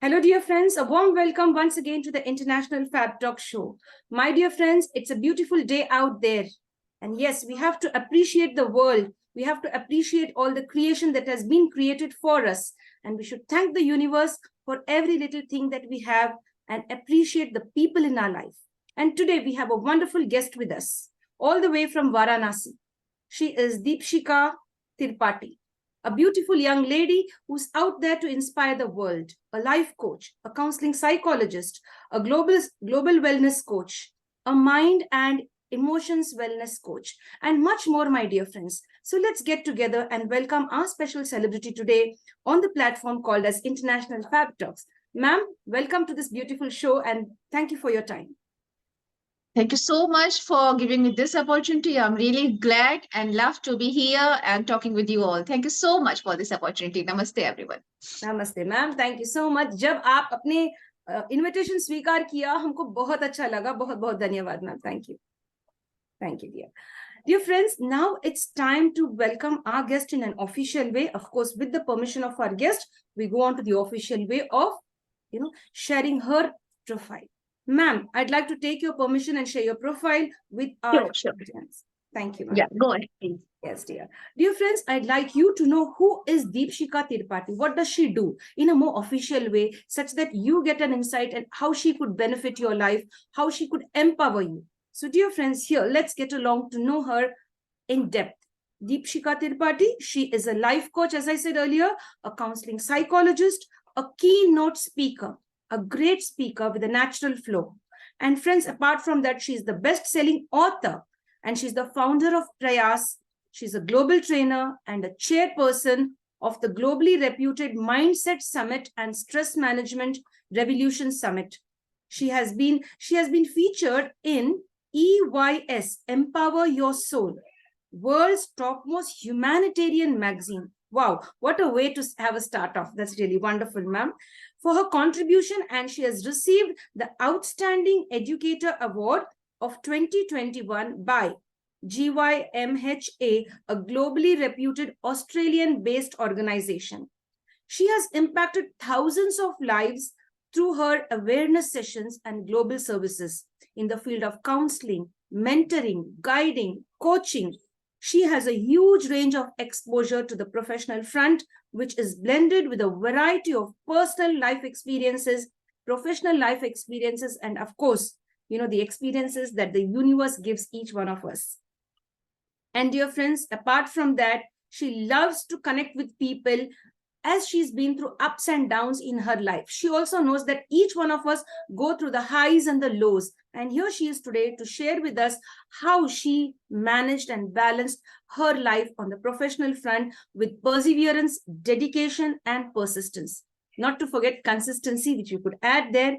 Hello, dear friends. A warm welcome once again to the International Fab Talk Show. My dear friends, it's a beautiful day out there. And yes, we have to appreciate the world. We have to appreciate all the creation that has been created for us. And we should thank the universe for every little thing that we have and appreciate the people in our life. And today we have a wonderful guest with us, all the way from Varanasi. She is Deepshika Tirpati, a beautiful young lady who's out there to inspire the world, a life coach, a counseling psychologist, a global wellness coach, a mind and emotions wellness coach, and much more, my dear friends. So let's get together and welcome our special celebrity today on the platform called as International Fab Talks. Ma'am, welcome to this beautiful show and thank you for your time. Thank you so much for giving me this opportunity. I'm really glad and love to be here and talking with you all. Thank you so much for this opportunity. Namaste, everyone. Namaste, ma'am. Thank you so much. जब आप अपने invitation स्वीकार किया, हमको बहुत अच्छा लगा. बहुत बहुत धन्यवाद, ma'am. Thank you. Thank you, dear. Dear friends, now it's time to welcome our guest in an official way. Of course, with the permission of our guest, we go on to the official way of, sharing her profile. Ma'am, I'd like to take your permission and share your profile with our audience. Thank you, ma'am. Yeah, go ahead, please. Yes, dear. Dear friends, I'd like you to know who is Deepshika Tirpati. What does she do in a more official way, such that you get an insight and how she could benefit your life, how she could empower you. So, dear friends, here, let's get along to know her in depth. Deepshika Tirpati, she is a life coach, as I said earlier, a counseling psychologist, a keynote speaker, a great speaker with a natural flow. And friends, apart from that, she's the best-selling author and she's the founder of Prayas. She's a global trainer and a chairperson of the globally reputed Mindset Summit and Stress Management Revolution Summit. She has been featured in EYS, Empower Your Soul, world's topmost humanitarian magazine. Wow, what a way to have a start off. That's really wonderful, ma'am. For her contribution, and she has received the Outstanding Educator Award of 2021 by GYMHA, a globally reputed Australian-based organization. She has impacted thousands of lives through her awareness sessions and global services in the field of counseling, mentoring, guiding, coaching. She has a huge range of exposure to the professional front, which is blended with a variety of personal life experiences, professional life experiences, and of course, the experiences that the universe gives each one of us. And dear friends, apart from that, she loves to connect with people as she's been through ups and downs in her life. She also knows that each one of us go through the highs and the lows. And here she is today to share with us how she managed and balanced her life on the professional front with perseverance, dedication, and persistence. Not to forget consistency, which you could add there.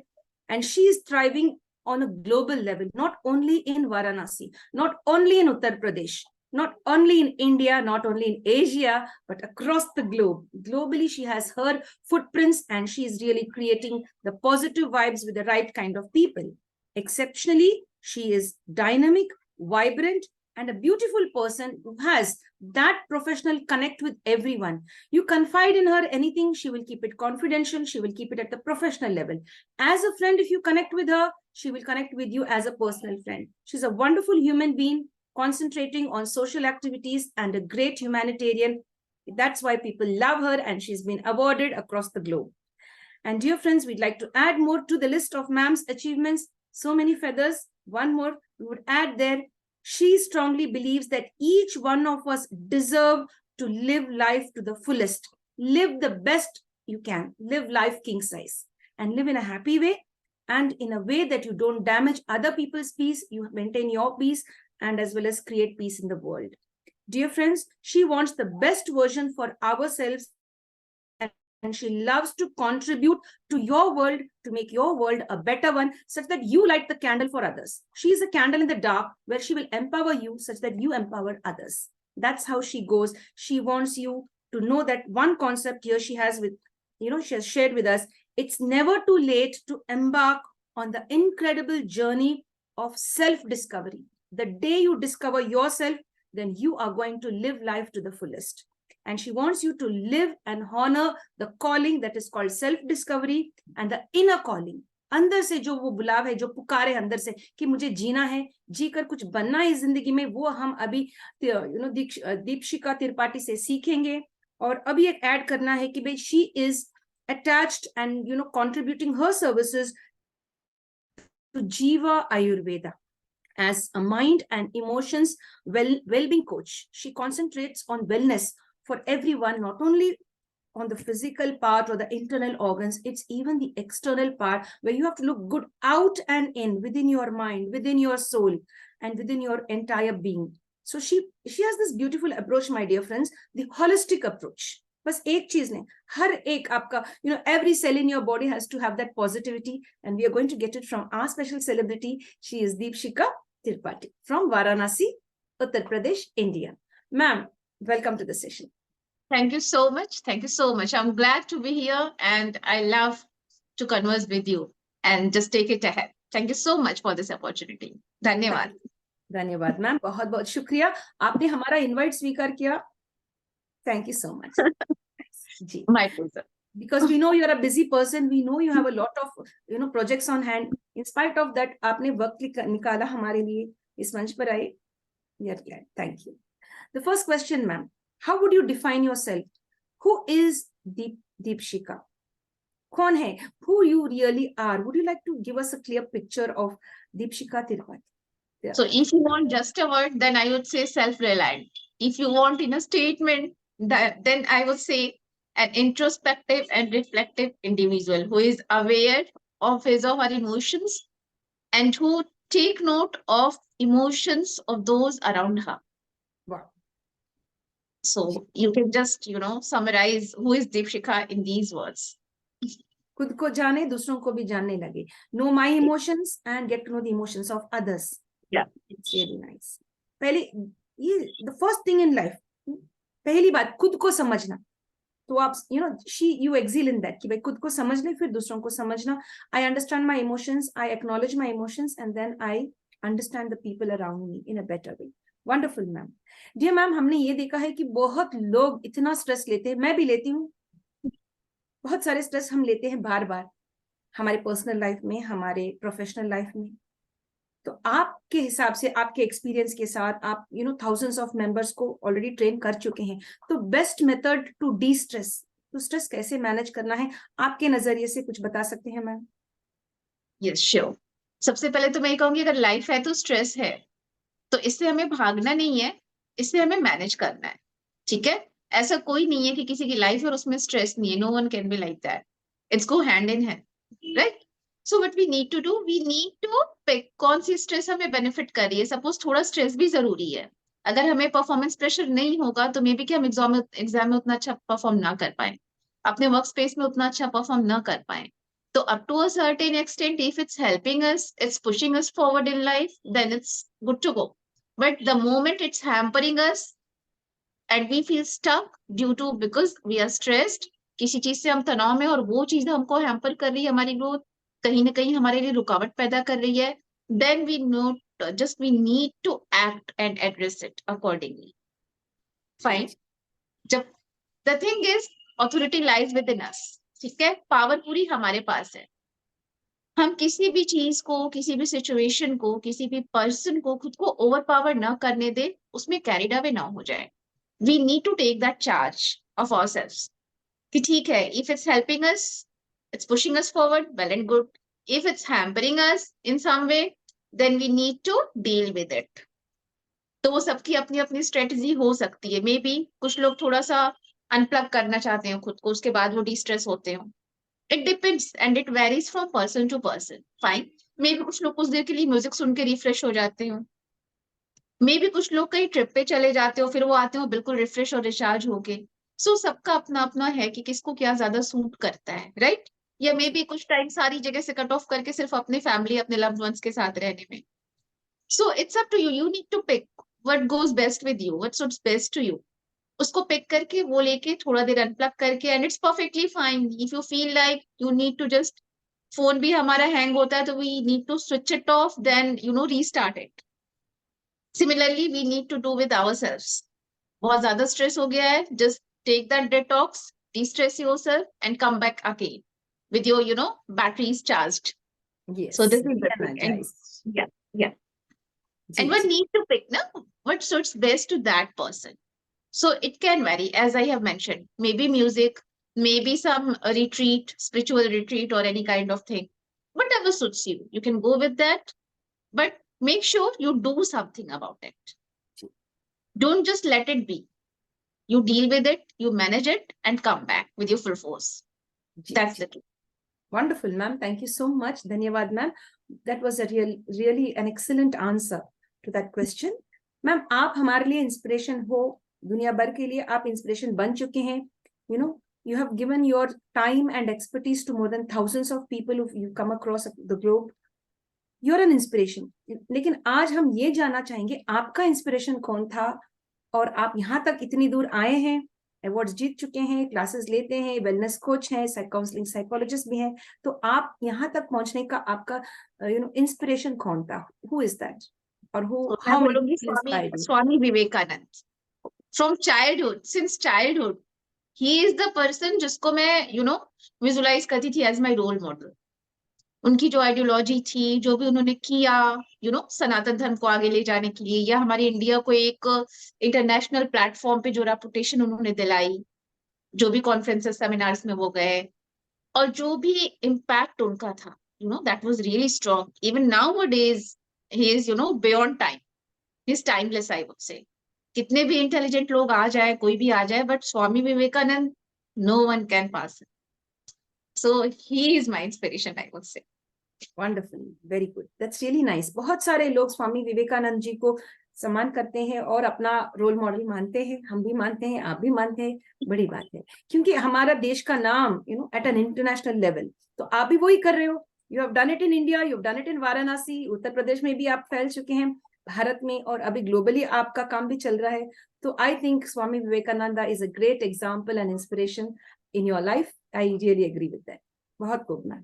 And she is thriving on a global level, not only in Varanasi, not only in Uttar Pradesh, not only in India, not only in Asia, but across the globe. Globally, she has her footprints and she is really creating the positive vibes with the right kind of people. Exceptionally, she is dynamic, vibrant, and a beautiful person who has that professional connect with everyone. You confide in her anything, she will keep it confidential, she will keep it at the professional level. As a friend, if you connect with her, she will connect with you as a personal friend. She's a wonderful human being, concentrating on social activities and a great humanitarian. That's why people love her and she's been awarded across the globe. And dear friends, we'd like to add more to the list of ma'am's achievements. So many feathers. One more we would add there. She strongly believes that each one of us deserve to live life to the fullest. Live the best you can. Live life king size and live in a happy way and in a way that you don't damage other people's peace. You maintain your peace and as well as create peace in the world. Dear friends, she wants the best version for ourselves and she loves to contribute to your world, to make your world a better one, such that you light the candle for others. She is a candle in the dark where she will empower you such that you empower others. That's how she goes. She wants you to know that one concept here she has with, she has shared with us. It's never too late to embark on the incredible journey of self-discovery. The day you discover yourself, then you are going to live life to the fullest. and she wants you to live and honor the calling that is called self-discovery and the inner calling. अंदर से जो वो बुलाव है, जो पुकार है अंदर से कि मुझे जीना है, जी कर कुछ बनना है जिंदगी में, वो हम अभी दीपशिखा त्रिपाठी से सीखेंगे. और अभी एक ऐड करना है कि भाई she is attached and contributing her services to Jiva Ayurveda as a mind and emotions well-being coach. She concentrates on wellness for everyone, not only on the physical part or the internal organs, it's even the external part where you have to look good out and in, within your mind, within your soul, and within your entire being. So she has this beautiful approach, my dear friends, the holistic approach. बस एक चीज नहीं, हर एक आपका every cell in your body has to have that positivity, and we are going to get it from our special celebrity. She is Deepshika Tripathi from Varanasi, Uttar Pradesh, India. Ma'am, welcome to the session. Thank you so much. Thank you so much. I'm glad to be here and I love to converse with you and just take it ahead. Thank you so much for this opportunity. धन्यवाद. धन्यवाद ma'am, बहुत बहुत शुक्रिया, आपने हमारा invite स्वीकार किया. Thank you so much. Ji. My pleasure. Because we know you are a busy person, we know you have a lot of projects on hand. In spite of that, आपने वक्त निकाला हमारे लिए, इस मंच पर आए. We are glad. Thank you. The first question, ma'am. How would you define yourself? Who is Deepshika? कौन है? Who you really are? Would you like to give us a clear picture of Deepshika Tripathi? Yeah. So if you want just a word, then I would say self-reliant. If you want in a statement, then I would say an introspective and reflective individual who is aware of his or her emotions and who take note of emotions of those around her. Wow. So you can just, summarize who is Deepshika in these words. खुद को जाने, दूसरों को भी जानने लगे. Know my emotions and get to know the emotions of others. Yeah. It's really nice. पहले the first thing in life, पहली बात खुद को समझना. तो आप you excel in that कि भाई खुद को समझ ले, फिर दूसरों को समझना. I understand my emotions, I acknowledge my emotions, and then I understand the people around me in a better way. Wonderful, ma'am. Dear ma'am, हमने ये देखा है कि बहुत लोग इतना स्ट्रेस लेते हैं, मैं भी लेती हूँ. बहुत सारे स्ट्रेस हम लेते हैं बार बार हमारे पर्सनल लाइफ में, हमारे प्रोफेशनल लाइफ में. तो आपके हिसाब से, आपके एक्सपीरियंस के साथ, आप थाउजेंड्स ऑफ मेंबर्स को ऑलरेडी ट्रेन कर चुके हैं, तो best method to destress, तो स्ट्रेस कैसे मैनेज करना है, आपके नजरिए से कुछ बता सकते हैं मैम? Yes, sure. सबसे पहले तो मैं ये कहूंगी, अगर लाइफ है तो स्ट्रेस है, तो इससे हमें भागना नहीं है, इससे हमें मैनेज करना है. ठीक है? ऐसा कोई नहीं है कि किसी की लाइफ और उसमें स्ट्रेस नहीं है. No one can be like that. It's go hand in hand, right? So what we need to do, we need to pick कौन सी स्ट्रेस हमें बेनिफिट कर रही है. सपोज थोड़ा स्ट्रेस भी जरूरी है. अगर हमें परफॉर्मेंस प्रेशर नहीं होगा तो मे बी कि हम एग्जाम में उतना अच्छा परफॉर्म ना कर पाए, अपने वर्क स्पेस में उतना अच्छा परफॉर्म ना कर पाए. So up to a certain extent, if it's helping us, it's pushing us forward in life, then it's good to go. But the moment it's hampering us and we feel stuck because we are stressed, किसी चीज से हम तनाव में और वो चीज हमको हैम्पर कर रही है, हमारी ग्रोथ कहीं ना कहीं हमारे लिए रुकावट पैदा कर रही है, then we need to act and address it accordingly. Fine. The thing is, authority lies within us. ठीक है? पावर पूरी हमारे पास है. हम किसी भी चीज को, किसी भी सिचुएशन को, किसी भी पर्सन को खुद को ओवर पावर ना करने दे, उसमें कैरिड अवे ना हो जाए. We need to take that charge of ourselves कि ठीक है, if it's helping us, it's pushing us forward, well and good. If it's hampering us in some way, then we need to deal with it. तो वो सबकी अपनी अपनी strategy हो सकती है. मे बी कुछ लोग थोड़ा सा अनप्लग करना चाहते हैं खुद को, उसके बाद वो डिस्ट्रेस होते हो. It depends and it varies from person to person. Fine. Maybe कुछ लोग कुछ देर के लिए म्यूजिक सुन के रिफ्रेश हो जाते हो. मे बी कुछ लोग कहीं ट्रिप पे चले जाते हो, फिर वो आते हो बिल्कुल रिफ्रेश और रिचार्ज होके. सो सबका अपना अपना है कि किसको क्या ज्यादा सूट करता है, राइट? या मे बी कुछ टाइम सारी जगह से कट ऑफ करके सिर्फ अपने फैमिली, अपने लव्ड वंस के साथ रहने में. So it's up to you. You need to pick what goes best with you, what suits best to you. उसको पिक करके वो लेके थोड़ा देर अनप्लग करके, and it's perfectly fine. If you feel like you need to just, phone भी हमारा hang होता है तो we need to switch it off, then restart it. Similarly we need to do with ourselves. बहुत ज्यादा stress हो गया है, just take that detox, de-stress yourself, and come back again with your, batteries charged. Yes. So this is the thing. And Re-energized. yeah. जी, And one जी. need to pick what suits best to that person. So it can vary, as I have mentioned. Maybe music, maybe some retreat, spiritual retreat, or any kind of thing. Whatever suits you, you can go with that. But make sure you do something about it. Don't just let it be. You deal with it, you manage it, and come back with your full force. जी, That's जी. the key. Wonderful, ma'am. Thank you so much. Dhanyavad, ma'am. That was a really an excellent answer to that question. Ma'am, आप हमारे लिए inspiration हो, दुनिया भर के लिए आप इंस्पिरेशन बन चुके हैं. You know, you have given your time and expertise to more than thousands of people who you come across the globe. You're an inspiration. लेकिन आज हम ये जानना चाहेंगे आपका इंस्पिरेशन कौन था और आप यहाँ तक इतनी दूर आए हैं, अवार्ड्स जीत चुके हैं, क्लासेस लेते हैं, वेलनेस कोच हैं, काउंसलिंग साइकोलॉजिस्ट भी हैं, तो आप यहाँ तक पहुंचने का आपका इंस्पिरेशन कौन था? Who is that? और So हाउ मैं बोलूंगी Swami Vivekananda. From childhood, since childhood, he is the person जिसको मैं visualize करती थी as my role model. उनकी जो आइडियोलॉजी थी, जो भी उन्होंने किया, सनातन धर्म को आगे ले जाने के लिए, या हमारे इंडिया को एक इंटरनेशनल प्लेटफॉर्म पे जो रेपुटेशन उन्होंने दिलाई, जो भी कॉन्फ्रेंसेस सेमिनार्स में वो गए, और जो भी इम्पैक्ट उनका था, that was really strong. Even nowadays he is beyond time. He is timeless, I would से. कितने भी इंटेलिजेंट लोग आ जाए, कोई भी आ जाए, but Swami Vivekananda, no one can pass. So he is my inspiration, I would say. Wonderful, very good, that's really nice. बहुत सारे लोग स्वामी विवेकानंद जी को सम्मान करते हैं और अपना रोल मॉडल मानते हैं. हम भी मानते हैं, आप भी मानते हैं. बड़ी बात है, क्योंकि हमारा देश का नाम एट एन इंटरनेशनल लेवल, तो आप भी वही कर रहे हो. You have done it in India, you have done it in Varanasi, Uttar Pradesh में भी आप फैल चुके हैं, भारत में, और अभी ग्लोबली आपका काम भी चल रहा है. तो I think Swami Vivekananda is a great example and inspiration in your life. I really agree with that. बहुत खूब मैम.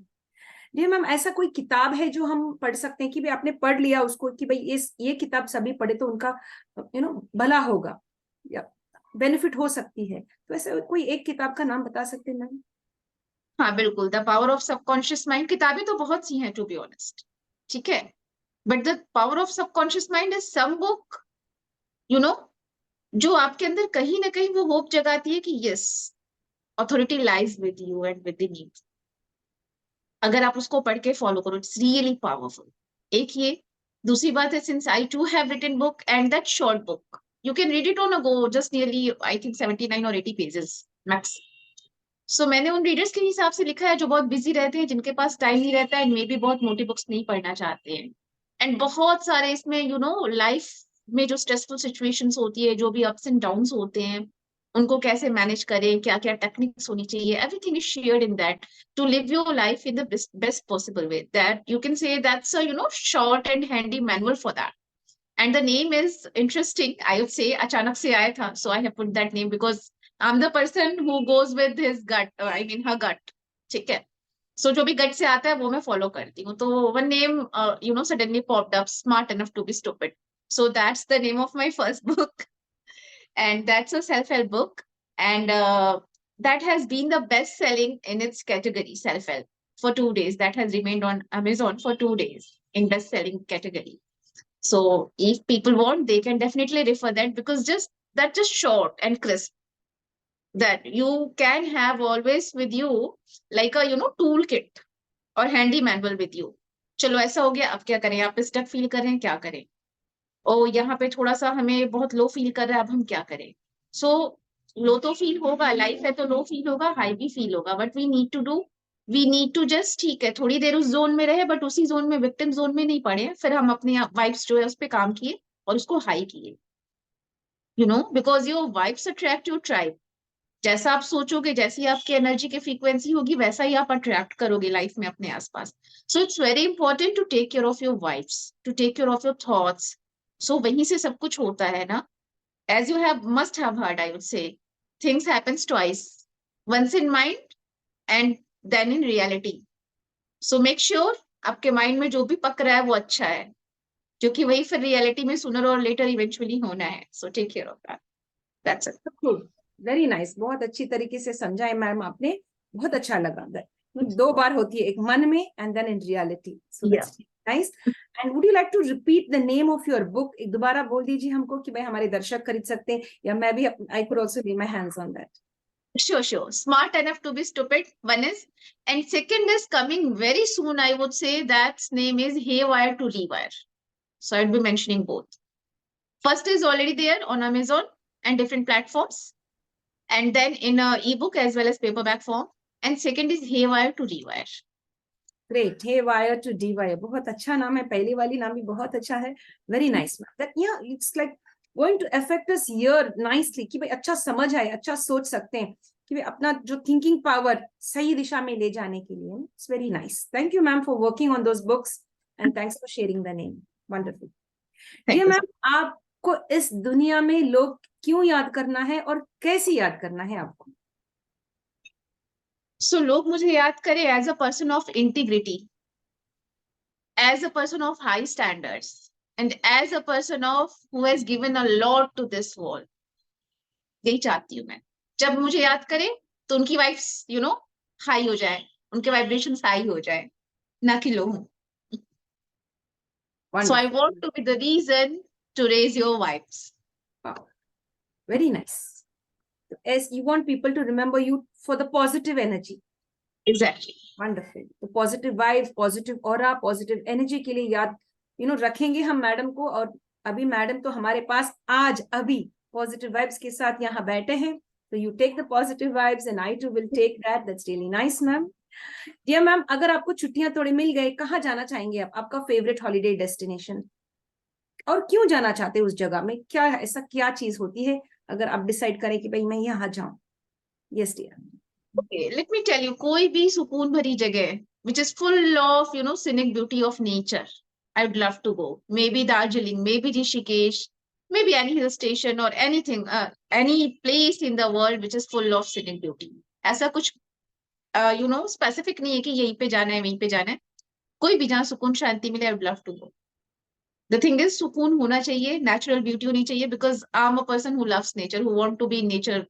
जी मैम, ऐसा कोई किताब है जो हम पढ़ सकते हैं कि भाई आपने पढ़ लिया उसको, कि भाई ये किताब सभी पढ़े तो उनका भला होगा या बेनिफिट हो सकती है, तो ऐसा कोई एक किताब का नाम बता सकते हैं मैम? हाँ बिल्कुल, the power of subconscious mind. किताबें तो बहुत सी हैं, टू बी ऑनेस्ट, ठीक है, but the power of subconscious mind is some book जो आपके अंदर कहीं ना कहीं वो होप जगाती है कि yes, authority lies with you and with in you. अगर आप उसको पढ़ के फॉलो करो, इट्स रियली पावरफुल. एक ये. दूसरी बात है, since I too have written book and that short book, you can read it on a go, just nearly I think 79 और 80 पेजेस मैक्स. सो मैंने उन रीडर्स के हिसाब से लिखा है जो बहुत बिजी रहते हैं, जिनके पास टाइम नहीं रहता है, मे बी बहुत मोटी बुक्स नहीं पढ़ना चाहते हैं. एंड बहुत सारे इसमें लाइफ में जो स्ट्रेसफुल सिचुएशंस होती है, जो भी अप्स एंड डाउन्स होते हैं, उनको कैसे मैनेज करें, क्या क्या टेक्निक्स होनी चाहिए, everything is shared in that to live your life in the best possible way. That you can say that's a short and handy manual for that. And the name is interesting, I would say. अचानक से आया था, so I have put that name because I'm the person who goes with his gut, I mean her gut. ठीक है, so जो भी gut से आता है वो मैं follow करती हूँ. तो one name suddenly popped up, Smart Enough to be Stupid. So that's the name of my first book, and that's a self-help book, and that has been the best selling in its category, self-help, for 2 days. That has remained on Amazon for 2 days in best selling category. So if people want, they can definitely refer that, because that's just short and crisp, that you can have always with you, like a tool kit or handy manual with you. चलो ऐसा हो गया, अब क्या करें, आप stuck feel कर रहे हैं, क्या करें, ओ यहाँ पे थोड़ा सा हमें बहुत लो फील कर रहा है, अब हम क्या करें. सो लो तो फील होगा, लाइफ है तो लो फील होगा, हाई भी फील होगा, but we need to just, ठीक है, थोड़ी देर उस जोन में रहे, बट उसी जोन में, विक्टिम जोन में नहीं पड़े. फिर हम अपने वाइब्स जो है उस पर काम किए और उसको हाई किए, because your vibes attract your tribe. जैसा आप सोचोगे, जैसी आपकी एनर्जी की फ्रीक्वेंसी होगी, वैसा ही आप अट्रैक्ट करोगे लाइफ में अपने आसपास. So it's very important to take care of your vibes, to take care of your thoughts. So वहीं से सब कुछ होता है ना. As you must have heard, I would say, things happens twice, once in mind and then in reality. So make sure आपके mind में जो भी पक रहा है वो अच्छा है, क्योंकि वही फिर रियलिटी में sooner or later eventually होना है. So take care of that. That's it. Very nice, बहुत अच्छी तरीके से समझा है मैम आपने, बहुत अच्छा लगा। दो बार होती है, एक मन में and then in reality, so that's nice. And would you like to repeat the name of your book? एक दोबारा बोल दीजिए हमको कि भाई हमारे दर्शक खरीद सकते हैं, या मैं भी, आई कुड आल्सो ले my hands on that. Sure. Smart enough to be stupid, one is. And second is coming very soon, I would say that name is Haywire to Rewire. So I'd be mentioning both. First is already there on Amazon and different platforms. And then in a ebook as well as paperback form. And second is Haywire to Rewire. Great, haywire to dewire, बहुत अच्छा नाम है, पहली वाली नाम भी बहुत अच्छा है, very nice ma'am. That yeah it's like going to affect us here nicely, कि भाई अच्छा समझ आए, अच्छा सोच सकते हैं, कि भाई अपना जो थिंकिंग पावर सही दिशा में ले जाने के लिए। It's very nice, thank you ma'am for working on those books and thanks for sharing the name, wonderful. जी मैम, आपको इस दुनिया में लोग क्यों याद करना है और कैसे याद करना है आपको? So लोग मुझे याद करें as a person of integrity, as a person of high standards, and as a person of who has given a lot to this world. यही चाहती हूँ मैं। जब मुझे याद करे तो उनकी वाइब्स हाई हो जाए, उनके वाइब्रेशंस हाई हो जाए, ना कि लो। So I want to be the reason to raise your vibes. Wow, very nice. As you want people to remember you for the positive energy. Exactly. Wonderful. तो positive vibes, positive aura, positive energy के लिए याद रखेंगे हम madam को। और अभी madam तो हमारे पास आज अभी पॉजिटिव वाइब्स के साथ यहाँ बैठे हैं, तो you take the positive vibes and I too will take that. That's really nice ma'am. Dear ma'am, अगर आपको छुट्टियां थोड़ी मिल गए, कहाँ जाना चाहेंगे आप? आपका फेवरेट हॉलीडे डेस्टिनेशन, और क्यों जाना चाहते हैं उस जगह में? क्या ऐसा क्या चीज होती है अगर आप डिसाइड करें कि भाई मैं यहाँ जाऊं? Yes dear. Okay, let me tell you, कोई भी सुकून भरी जगह which is full of scenic beauty of nature, I would love to go. Maybe Darjeeling, maybe Rishikesh, maybe any hill station or anything, any place in the world which is full of scenic beauty. ऐसा कुछ specific नहीं है कि यहीं पे जाना है, वहीं पे जाना है। कोई भी जहाँ सुकून शांति मिले, I would love to go. The thing is, सुकून होना चाहिए, natural beauty होनी चाहिए, because I'm a person who loves nature, who want to be in nature,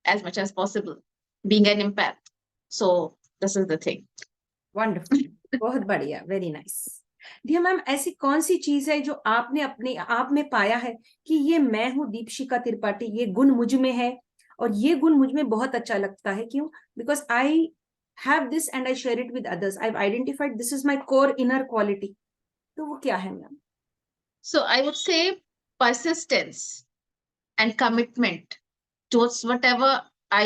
as much as possible, being an empath. So this is the thing. Wonderful, बहुत बढ़िया, very nice. Dear ma'am, ऐसी कौन सी चीज है जो आपने अपने आप में पाया है कि ये मैं हूँ दीपशिखा त्रिपाठी, ये गुण मुझ में है, और ये गुण मुझ में बहुत अच्छा लगता है? क्यों? Because I have this and I share it with others. I have identified this is my core inner quality. तो वो क्या है ma'am? So I would say persistence and commitment towards whatever I,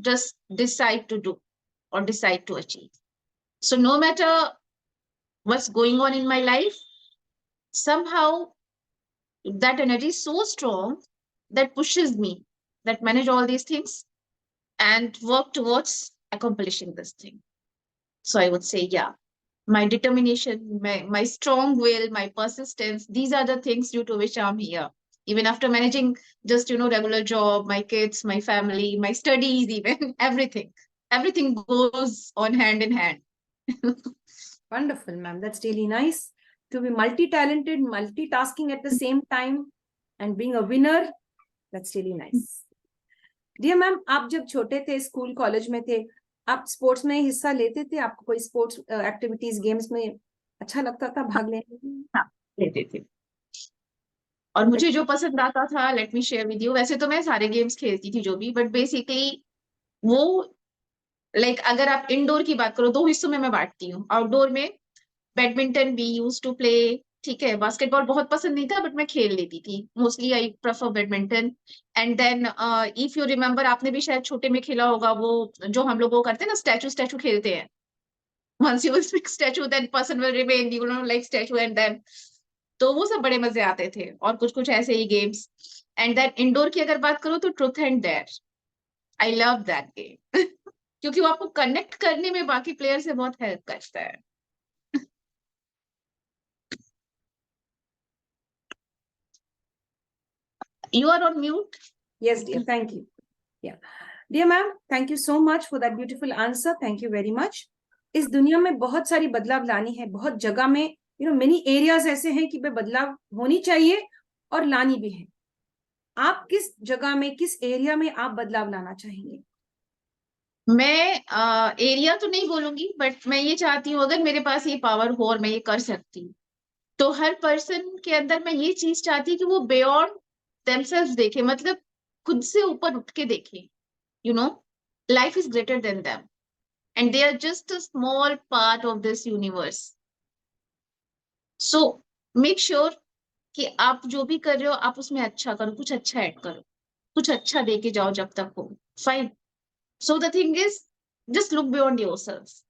just decide to do or decide to achieve. So no matter what's going on in my life, somehow that energy is so strong that pushes me, that manage all these things and work towards accomplishing this thing. So I would say, yeah, my determination, my strong will, my persistence, these are the things due to which I'm here. Even after managing just, regular job, my kids, my family, my studies, even everything goes on hand in hand. Wonderful, ma'am. That's really nice to be multi-talented, multitasking at the same time, and being a winner. That's really nice. Dear ma'am, आप जब छोटे थे, school college में थे, आप sports में हिस्सा लेते थे? आपको कोई स्पोर्ट्स एक्टिविटीज, गेम्स में अच्छा लगता था भाग लेने में? हाँ, लेते थे। और मुझे जो पसंद आता था, let me share with you. वैसे तो मैं सारे गेम्स खेलती थी जो भी, बट बेसिकली वो अगर आप इंडोर की बात करो, दो हिस्सों में मैं बांटती हूँ। आउटडोर में badminton we use to play, ठीक है। बास्केटबॉल बहुत पसंद नहीं था, बट मैं खेल लेती थी। Mostly I prefer badminton. And then if you remember, आपने भी शायद छोटे में खेला होगा, वो जो हम लोग वो करते हैं ना, स्टैचू खेलते हैं। once you will speak statue, then person will remain, like statue, and then तो वो सब बड़े मजे आते थे। और कुछ ऐसे ही गेम्स। एंड देन इंडोर की अगर बात करूँ तो truth and dare, I love that game क्योंकि वो आपको कनेक्ट करने में बाकी प्लेयर से बहुत हेल्प करता है। You are on mute. Yes, dear. Thank you. Yeah. Dear ma'am, thank you so much for that beautiful answer. Thank you very much. इस दुनिया में बहुत सारी बदलाव लानी है, बहुत जगह में मेनी एरियाज ऐसे हैं कि बदलाव होनी चाहिए और लानी भी है। आप किस जगह में, किस एरिया में आप बदलाव लाना चाहेंगे? मैं एरिया तो नहीं बोलूंगी, बट मैं ये चाहती हूँ अगर मेरे पास ये पावर हो और मैं ये कर सकती हूँ, तो हर पर्सन के अंदर मैं ये चीज चाहती हूँ कि वो बियॉन्ड देमसेल्व्स देखे, मतलब खुद से ऊपर उठ के देखे, you know, life is greater than them and they are just a small part of this universe. So make sure कि आप जो भी कर रहे हो आप उसमें अच्छा करो, कुछ अच्छा ऐड करो, कुछ अच्छा दे के जाओ जब तक हो। Fine. So the thing is, just look beyond yourself.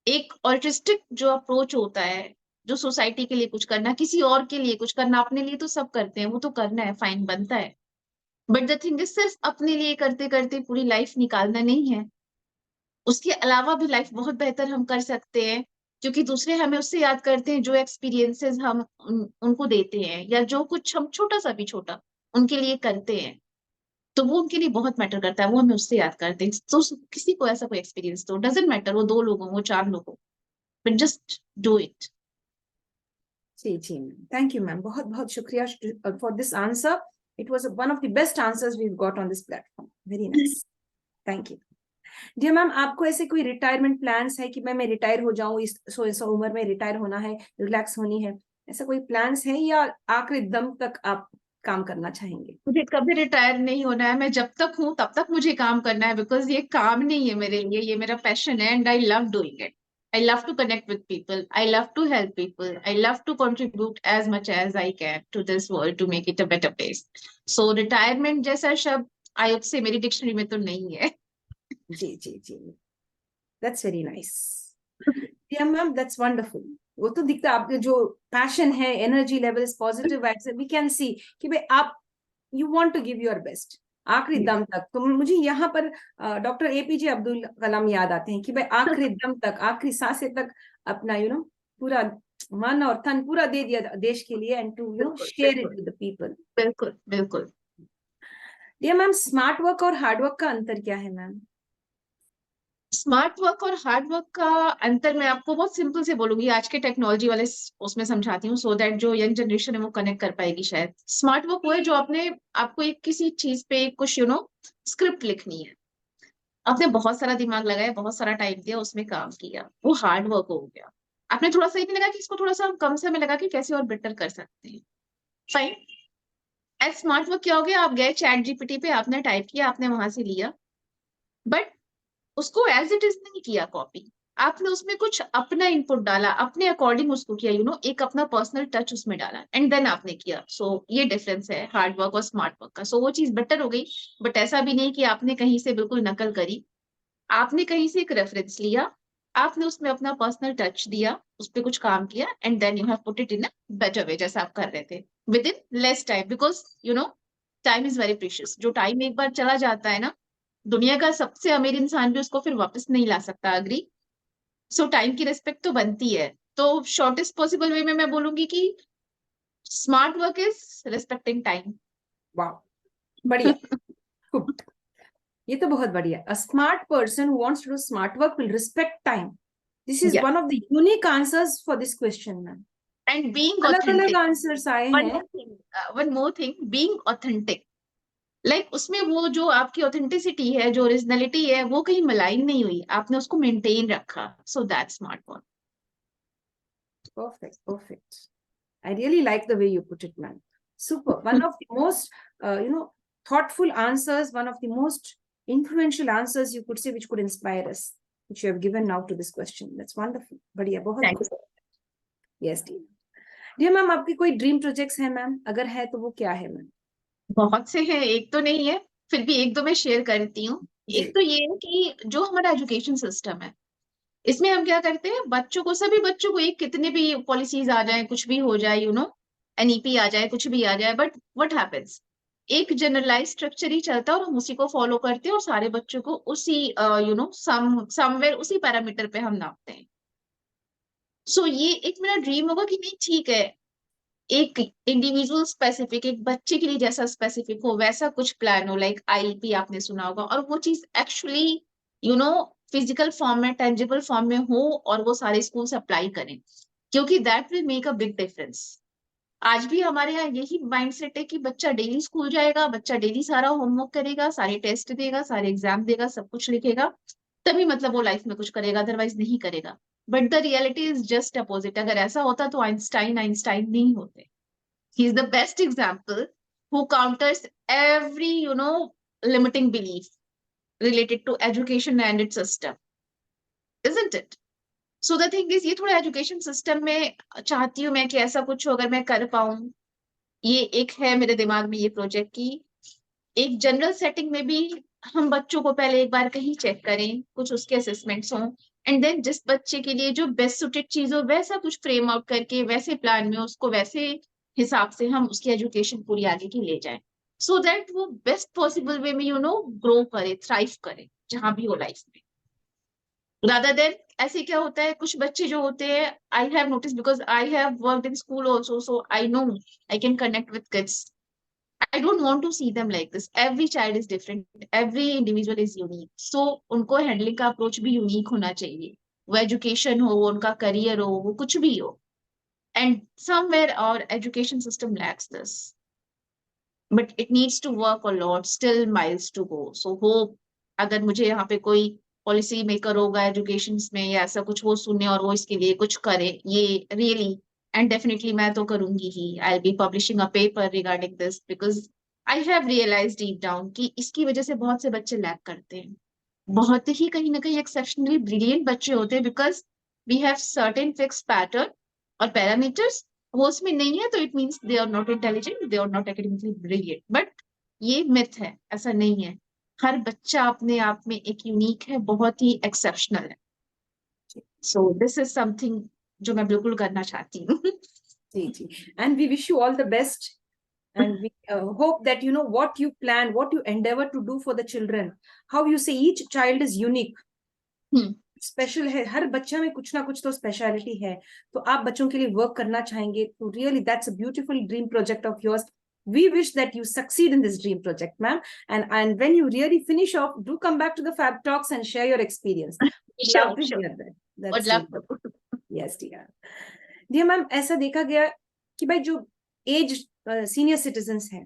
एक ऑल्ट्रिस्टिक जो अप्रोच होता है, जो सोसाइटी के लिए कुछ करना, किसी और के लिए कुछ करना, अपने लिए तो सब करते हैं, वो तो करना है, फाइन, बनता है। बट द थिंग इज, सिर्फ अपने लिए करते करते पूरी लाइफ निकालना नहीं है। उसके अलावा भी लाइफ बहुत बेहतर हम कर सकते हैं, क्योंकि दूसरे हमें उससे याद करते हैं जो एक्सपीरियंसेस हम उनको देते हैं, या जो कुछ हम छोटा सा भी छोटा उनके लिए करते हैं, तो वो उनके लिए बहुत मैटर करता है, वो हमें उससे याद करते हैं। तो किसी को ऐसा कोई एक्सपीरियंस, तो डजेंट मैटर वो 2 लोग हों, वो 4 लोग हों, बट जस्ट डू इट। जी जी मैम, थैंक यू मैम, बहुत बहुत शुक्रिया for this answer. It was one of the best answers we got on this platform. Very nice, thank you. जी मैम, आपको ऐसे कोई रिटायरमेंट प्लान्स है कि मैं रिटायर हो जाऊं, इस सो उम्र में रिटायर होना है, रिलैक्स होनी है, ऐसा कोई प्लान्स है, या आखिरी दम तक आप काम करना चाहेंगे? मुझे कभी रिटायर नहीं होना है, मैं जब तक हूँ तब तक मुझे काम करना है, बिकॉज ये काम नहीं है मेरे लिए, ये मेरा पैशन है and I love doing it. I love to connect with people, I love to help people, I love to contribute as much as I can to this world to make it a better place. So retirement जैसा शब्द आयुक्त से मेरी dictionary में तो नहीं है। जी जी जी, that's very nice. Yeah ma'am, that's wonderful. वो तो दिखता है आपके जो पैशन है, energy levels, positive vibes, we can see कि भाई आप, you want to give your best आखिरी दम तक। तो मुझे यहाँ पर डॉक्टर एपीजे अब्दुल कलाम याद आते हैं कि भाई आखिरी दम तक, आखिरी सांसें तक अपना पूरा मन और तन पूरा दे दिया देश के लिए, एंड टू बिल्कुल शेयर इट बिल्कुल विद द पीपल। बिल्कुल बिल्कुल। ये मैम, स्मार्ट वर्क और हार्ड वर्क का अंतर क्या है मैम? स्मार्ट वर्क और हार्ड वर्क का अंतर मैं आपको बहुत सिंपल से बोलूंगी, आज के टेक्नोलॉजी वाले उसमें समझाती हूँ, सो दैट जो यंग जनरेशन है वो कनेक्ट कर पाएगी शायद। स्मार्ट वर्क वो है जो आपको एक किसी चीज पे कुछ स्क्रिप्ट लिखनी है, आपने बहुत सारा दिमाग लगाया, बहुत सारा टाइम दिया, उसमें काम किया, वो हार्ड वर्क हो गया। आपने थोड़ा सा ही नहीं लगा कि इसको थोड़ा सा हम कम समय लगा के कैसे और बेटर कर सकते हैं, फाइन। एज स्मार्ट वर्क क्या हो गया, आप गए चैट जीपीटी पे, आपने टाइप किया, आपने वहां से लिया, बट उसको एज इट इज नहीं किया कॉपी, आपने उसमें कुछ अपना इनपुट डाला, अपने अकॉर्डिंग उसको किया, एक अपना पर्सनल टच उसमें डाला एंड देन आपने किया। सो ये डिफरेंस है हार्ड वर्क और स्मार्ट वर्क का। सो वो चीज बेटर हो गई, बट ऐसा भी नहीं कि आपने कहीं से बिल्कुल नकल करी, आपने कहीं से एक रेफरेंस लिया, आपने उसमें अपना पर्सनल टच दिया, उस पर कुछ काम किया and then you have put it in a better way, जैसा आप कर रहे थे, within less time, because time is very precious. जो टाइम एक बार चला जाता है ना, दुनिया का सबसे अमीर इंसान भी उसको फिर वापस नहीं ला सकता, अग्री। सो टाइम की रिस्पेक्ट तो बनती है। तो शॉर्टेस्ट पॉसिबल वे में मैं बोलूंगी कि smart work is respecting time. वाह, बढ़िया, खूब। ये तो बहुत बढ़िया। A smart person who wants to do smart work will respect time. This is one of the unique answers for this question ma'am. And being अलग अलग ऑथेंटिक, आंसर्स आए वन हैं। More thing, one more thing, being authentic, like उसमें वो जो आपकी authenticity है, जो ओरिजिनलिटी है, वो कहीं मलाइन नहीं हुई, आपने उसको मेंटेन रखा। So that smart work. Perfect, perfect. I really like the way you put it, ma'am. Super. One of the most, thoughtful answers, one of the most influential answers you could say, which could inspire us, which you have given now to this question. That's wonderful. बढ़िया, बहुत thank good. You. Yes, dear. Dear ma'am, आपकी कोई dream projects है ma'am? अगर है तो वो क्या है मैम? बहुत से हैं, एक तो नहीं है, फिर भी एक दो मैं शेयर करती हूँ। जी। एक तो ये है कि जो हमारा एजुकेशन सिस्टम है, इसमें हम क्या करते हैं, बच्चों को, सभी बच्चों को, एक कितने भी पॉलिसीज आ जाए, कुछ भी हो जाए, एनईपी आ जाए, कुछ भी आ जाए, बट व्हाट हैपेंस, एक जनरलाइज स्ट्रक्चर ही चलता है और हम उसी को फॉलो करते हैं और सारे बच्चों को उसी समवेयर उसी पैरामीटर पे हम नापते हैं। सो ये एक मेरा ड्रीम होगा कि नहीं, ठीक है, एक इंडिविजुअल स्पेसिफिक, एक बच्चे के लिए जैसा स्पेसिफिक हो वैसा कुछ प्लान हो, लाइक आईईपी आपने सुना होगा, और वो चीज actually you know physical form में, टेंजिबल फॉर्म में हो और वो सारे स्कूल्स अप्लाई करें, क्योंकि that will make a big difference. आज भी हमारे यहाँ यही माइंडसेट है कि बच्चा डेली स्कूल जाएगा, बच्चा डेली सारा होमवर्क करेगा, सारे टेस्ट देगा, सारे एग्जाम देगा, सब कुछ लिखेगा, तभी मतलब वो लाइफ में कुछ करेगा, अदरवाइज नहीं करेगा। But the reality is just opposite. अगर ऐसा होता तो आइंस्टाइन आइंस्टाइन नहीं होते। He is the best example who counters every limiting belief related to education and its system, isn't it? So the thing is, ये थोड़ा एजुकेशन सिस्टम में चाहती हूँ मैं कि ऐसा कुछ हो, अगर मैं कर पाऊं। ये एक है मेरे दिमाग में ये प्रोजेक्ट की, एक जनरल सेटिंग में भी हम बच्चों को पहले एक बार कहीं चेक करें, कुछ उसके असेसमेंट्स हों, एंड देन जिस बच्चे के लिए जो बेस्ट सूटेड चीज हो वैसा कुछ फ्रेम आउट करके वैसे प्लान में उसको वैसे हिसाब से हम उसकी एजुकेशन पूरी आगे की ले जाएं, सो दैट वो बेस्ट पॉसिबल वे में ग्रो करे, थ्राइव करे जहां भी हो लाइफ में। rather than ऐसे क्या होता है, कुछ बच्चे जो होते हैं, I have notice because I have worked in school also, so I know I can connect with kids. I don't want to see them like this. Every child is different. Every individual is unique. So उनको handling का approach भी unique होना चाहिए। वो education हो, उनका career हो, वो कुछ भी हो। And somewhere our education system lacks this. But it needs to work a lot. Still miles to go. So hope अगर मुझे यहाँ पे कोई पॉलिसी मेकर होगा एजुकेशन में या ऐसा कुछ, वो सुने और वो इसके लिए कुछ करे, ये रियली एंड डेफिनेटली मैं तो करूंगी ही। I will be publishing a paper regarding this because I have realised deep down कि इसकी वजह से बहुत से बच्चे लैक करते हैं। बहुत ही कहीं ना कहीं एक्सेप्शनली ब्रिलियंट बच्चे होते हैं because we have certain fix pattern और पैरामीटर्स, वो उसमें नहीं है तो it means they are not intelligent, they are not academically brilliant. But ये मिथ है, ऐसा नहीं है। हर बच्चा अपने आप में एक यूनिक है, बहुत ही एक्सेप्शनल है। सो दिस इज समथिंग जो मैं बिल्कुल करना चाहती हूँ। जी जी, and we wish you all the best, and we hope that what you plan, what you endeavor to do for the children, how you say each child is unique, special है, हर बच्चा में कुछ ना कुछ तो स्पेशलिटी है, तो आप बच्चों के लिए वर्क करना चाहेंगे तो really that's a beautiful dream project of yours. We wish that you succeed in this dream project, ma'am. And when you really finish off, do come back to the Fab Talks and share your experience. We'd love to hear that. Would love to. Yes, dear. Dear ma'am, ऐसा देखा गया कि भाई जो as senior citizens हैं,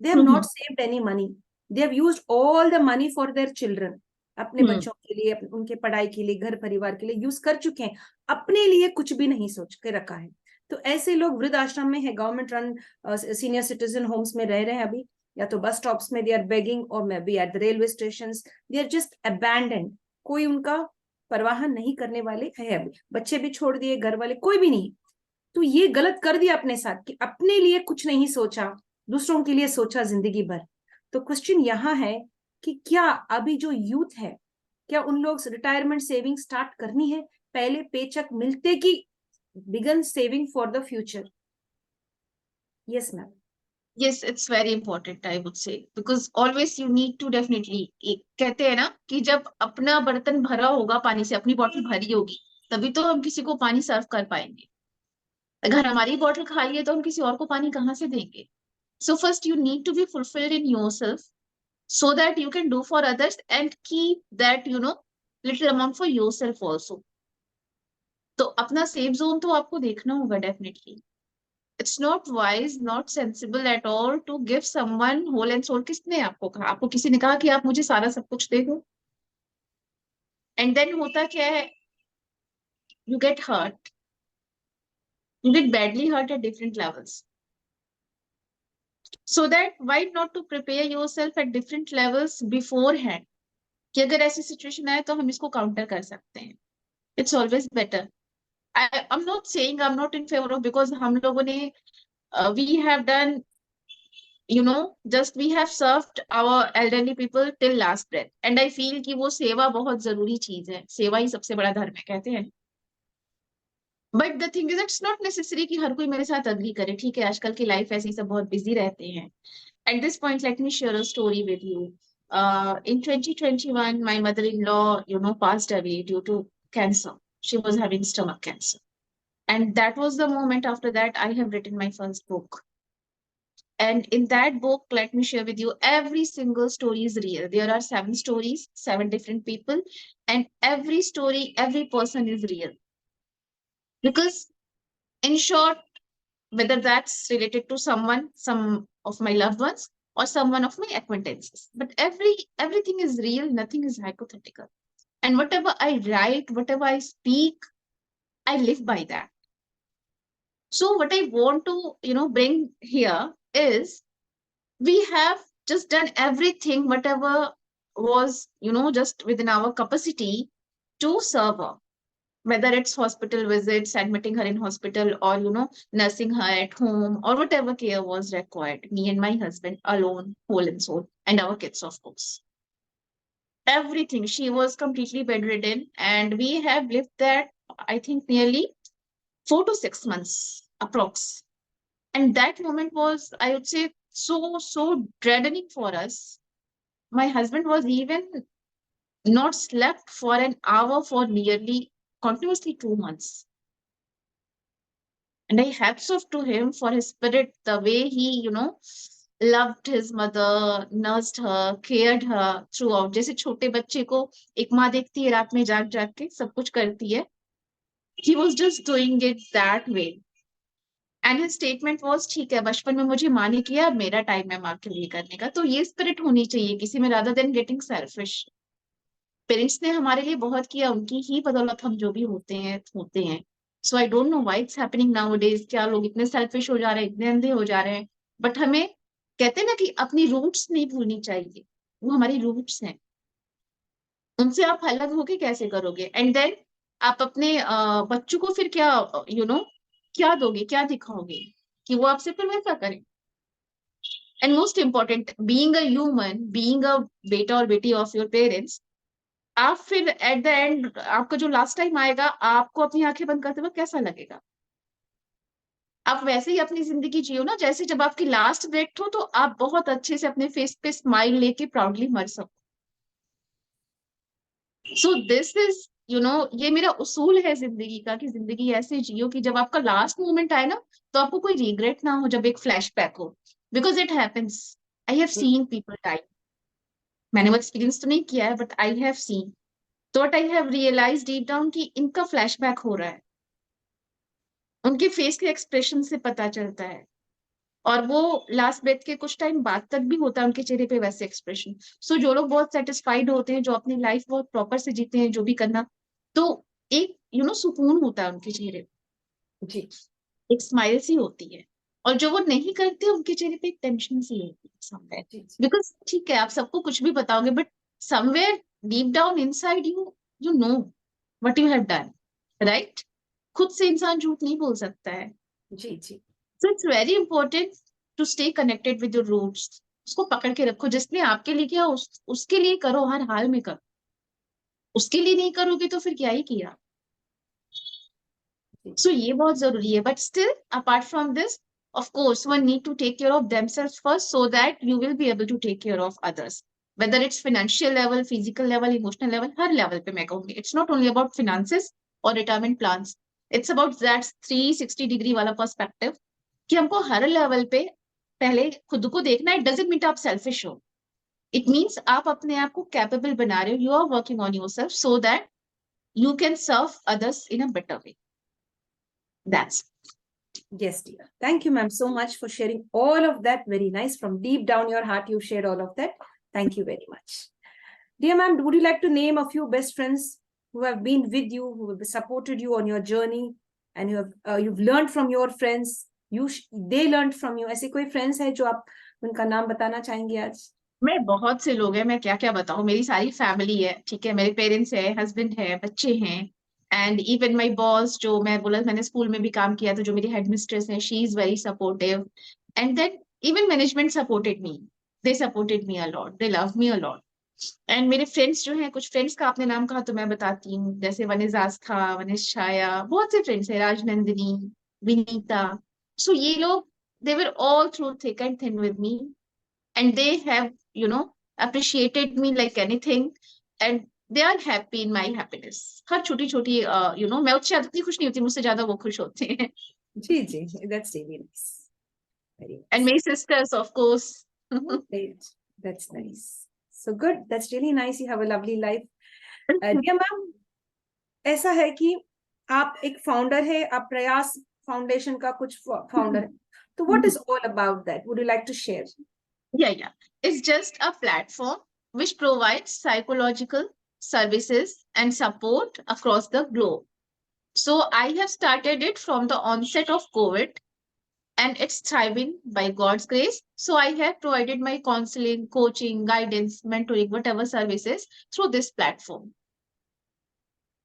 they have not saved any money. They have used all the money for their children. अपने बच्चों के लिए, उनके पढ़ाई के लिए, घर परिवार के लिए यूज कर चुके हैं, अपने लिए कुछ भी नहीं सोच के रखा है। तो ऐसे लोग वृद्ध आश्रम में है, government run senior citizen homes में रह रहे हैं अभी, या तो बस स्टॉप्स में दे आर बेगिंग, और maybe at the railway station, they are just abandon. कोई उनका परवाह नहीं करने वाले है, अभी बच्चे भी छोड़ दिए, घर वाले कोई भी नहीं। तो ये गलत कर दिया अपने साथ कि अपने लिए कुछ नहीं सोचा, दूसरों के लिए सोचा जिंदगी भर। तो क्वेश्चन यहाँ है कि क्या अभी जो यूथ है, क्या उन लोग रिटायरमेंट सेविंग स्टार्ट करनी है पहले पेचेक मिलते कि begin saving for the future? Yes ma'am. Yes, it's very important, I would say, because always you need to definitely, एक कहते हैं ना कि जब अपना बर्तन भरा होगा पानी से, अपनी बॉटल भरी होगी, तभी तो हम किसी को पानी सर्व कर पाएंगे। अगर हमारी बॉटल खाली है तो हम किसी और को पानी कहाँ से देंगे? So first you need to be fulfilled in yourself so that you can do for others and keep that little amount for yourself also. तो अपना सेफ जोन तो आपको देखना होगा definitely. It's not wise, not sensible at all to give someone whole and soul. किसने आपको कहा? आपको किसी ने कहा कि आप मुझे सारा सब कुछ दे दो? And then होता क्या है? You get hurt. You get badly hurt at different levels. So that why not to prepare yourself at different levels beforehand? कि अगर ऐसी सिचुएशन आए तो हम इसको काउंटर कर सकते हैं। It's always better. I'm not saying I'm not in favor of, because हम लोगों ने we have done, just we have served our elderly people till last breath, and I feel कि वो सेवा बहुत जरूरी चीज है, सेवा ही सबसे बड़ा धर्म है कहते हैं। But the thing is it's not necessary कि हर कोई मेरे साथ अग्री करे। ठीक है, आजकल की लाइफ ऐसी, सब बहुत बिजी रहते हैं। At this point let me share a story with you. In 2021 my mother-in-law passed away due to cancer. She was having stomach cancer, and that was the moment after that I have written my first book. And in that book, let me share with you, every single story is real. There are 7 stories, 7 different people, and every story, every person is real. Because in short, whether that's related to someone, some of my loved ones, or someone of my acquaintances. But everything is real, nothing is hypothetical. And whatever I write, whatever I speak, I live by that. So what I want to, bring here is, we have just done everything, whatever was, just within our capacity to serve her. Whether it's hospital visits, admitting her in hospital, or, nursing her at home, or whatever care was required. Me and my husband alone, whole and soul, and our kids, of course. Everything. She was completely bedridden, and we have lived that, I think, nearly 4 to 6 months, approx. And that moment was, I would say, so dreading for us. My husband was even not slept for an hour for nearly continuously 2 months. And I hats off to him for his spirit, the way he, loved his mother, nursed her, cared her throughout. जैसे छोटे बच्चे को एक माँ देखती है रात में जाग जाग के सब कुछ करती है. He was just doing it that way. And his statement was, ठीक है, बचपन में मुझे माँ ने किया, अब मेरा टाइम है माँ के लिए करने का. तो ये स्पिरिट होनी चाहिए किसी में, rather than getting selfish. Parents ने हमारे लिए बहुत किया, उनकी ही बदौलत हम जो भी होते हैं. So I don't know why it's happening nowadays. क्या लोग इतने सेल्फिश हो जा रहे हैं, इतने अंधे हो जा रहे हैं. बट हमें कहते हैं ना कि अपनी रूट्स नहीं भूलनी चाहिए. वो हमारी रूट्स हैं, उनसे आप अलग होके कैसे करोगे? एंड देन आप अपने बच्चों को फिर क्या क्या दोगे, क्या दिखाओगे कि वो आपसे फिर वैसा करें? And most important, being a human, being a बेटा और बेटी ऑफ योर पेरेंट्स, आप फिर एट द एंड आपका जो लास्ट टाइम आएगा, आपको अपनी आंखें बंद करते वक्त कैसा लगेगा? आप वैसे ही अपनी जिंदगी जियो ना, जैसे जब आपकी लास्ट ब्रेथ हो तो आप बहुत अच्छे से अपने फेस पे स्माइल लेके प्राउडली मर सको. सो दिस इज ये मेरा उसूल है जिंदगी का, कि जिंदगी ऐसे जियो कि जब आपका लास्ट मोमेंट आए ना, तो आपको कोई रिग्रेट ना हो जब एक फ्लैशबैक हो. Because it happens. I have seen people die. मैंने वो एक्सपीरियंस तो नहीं किया है, बट आई हैव सीन. तो what I have realise deep down कि इनका फ्लैशबैक हो रहा है. उनके फेस के एक्सप्रेशन से पता चलता है. और वो लास्ट ब्रेथ के कुछ टाइम बाद तक भी होता है उनके चेहरे पे वैसे एक्सप्रेशन. सो जो लोग बहुत सेटिस्फाइड होते हैं, जो अपनी लाइफ बहुत प्रॉपर से जीते हैं, जो भी करना, तो एक सुकून होता है उनके चेहरे पे. जी. एक स्माइल सी होती है. और जो वो नहीं करते, उनके चेहरे पे एक टेंशन सी होती है समवेयर. बिकॉज ठीक है, आप सबको कुछ भी बताओगे, but somewhere deep down inside you know what you have done, right? खुद से इंसान झूठ नहीं बोल सकता है. जी. जी. So it's very important to stay connected with your roots. उसको पकड़ के रखो. जिसने आपके लिए किया उसके लिए करो, हर हाल में करो. उसके लिए नहीं करोगे तो फिर क्या ही किया. So ये बहुत जरूरी है. But still, apart from this, of course, one need to take care of themselves first, so that you will be able to take care of others. Whether it's financial level, physical level, emotional level, her level पे मैं कहूँगी. It's not only about finances or retirement plans. It's about that 360 degree वाला perspective, कि हमको हर level पे पहले खुद को देखना है. डजंट मीन आप सेल्फिश हो. इट मीन्स आप अपने आप को कैपेबल बना रहे हो. You are working on yourself so that you can serve others in a better way. That's. Yes, dear. Thank you, ma'am, so much for sharing all of that. Very nice. From deep down your heart, you shared all of that. Thank you very much. Dear ma'am, would you like to name a few best friends who have been with you, who have supported you on your journey, and you've learned from your friends? They learned from you. ऐसे कोई friends है जो आप उनका नाम बताना चाहेंगे आज? मैं बहुत से लोग हैं, मैं क्या क्या बताऊं. मेरी सारी फैमिली है, ठीक है. मेरे पेरेंट्स है, हस्बैंड है, बच्चे हैं. एंड इवन माई बॉस, जो मैं बोला मैंने स्कूल में भी काम किया, तो जो मेरी हेड मिस्ट्रेस है, she is very supportive. And then even management supported me. They supported me a lot, they love me a lot. And मेरे फ्रेंड्स जो हैं, कुछ फ्रेंड्स का आपने नाम कहा तो मैं बताती हूँ. जैसे वनिज आस्था, वनिज छाया, बहुत से फ्रेंड्स है, राजनंदिनी, विनीता. सो ये लोग, they were all through thick and thin with me. And they have appreciated me like anything, and they are happy in my happiness. हर छोटी छोटी मैं उससे ज्यादा इतनी खुश नहीं होती, मुझसे ज्यादा वो खुश होते हैं. जी. That's really nice. Very nice. And my sisters, of course. Great. That's nice. So good. That's really nice. You have a lovely life. Dear ma'am, ऐसा है कि आप एक फाउंडर है, आप प्रयास फाउंडेशन का कुछ फाउंडर है, तो what is all about that? Would you like to share? Yeah. It's just a platform which provides psychological services and support across the globe. So I have started it from the onset of COVID, and it's thriving by God's grace. So I have provided my counseling, coaching, guidance, mentoring, whatever services through this platform.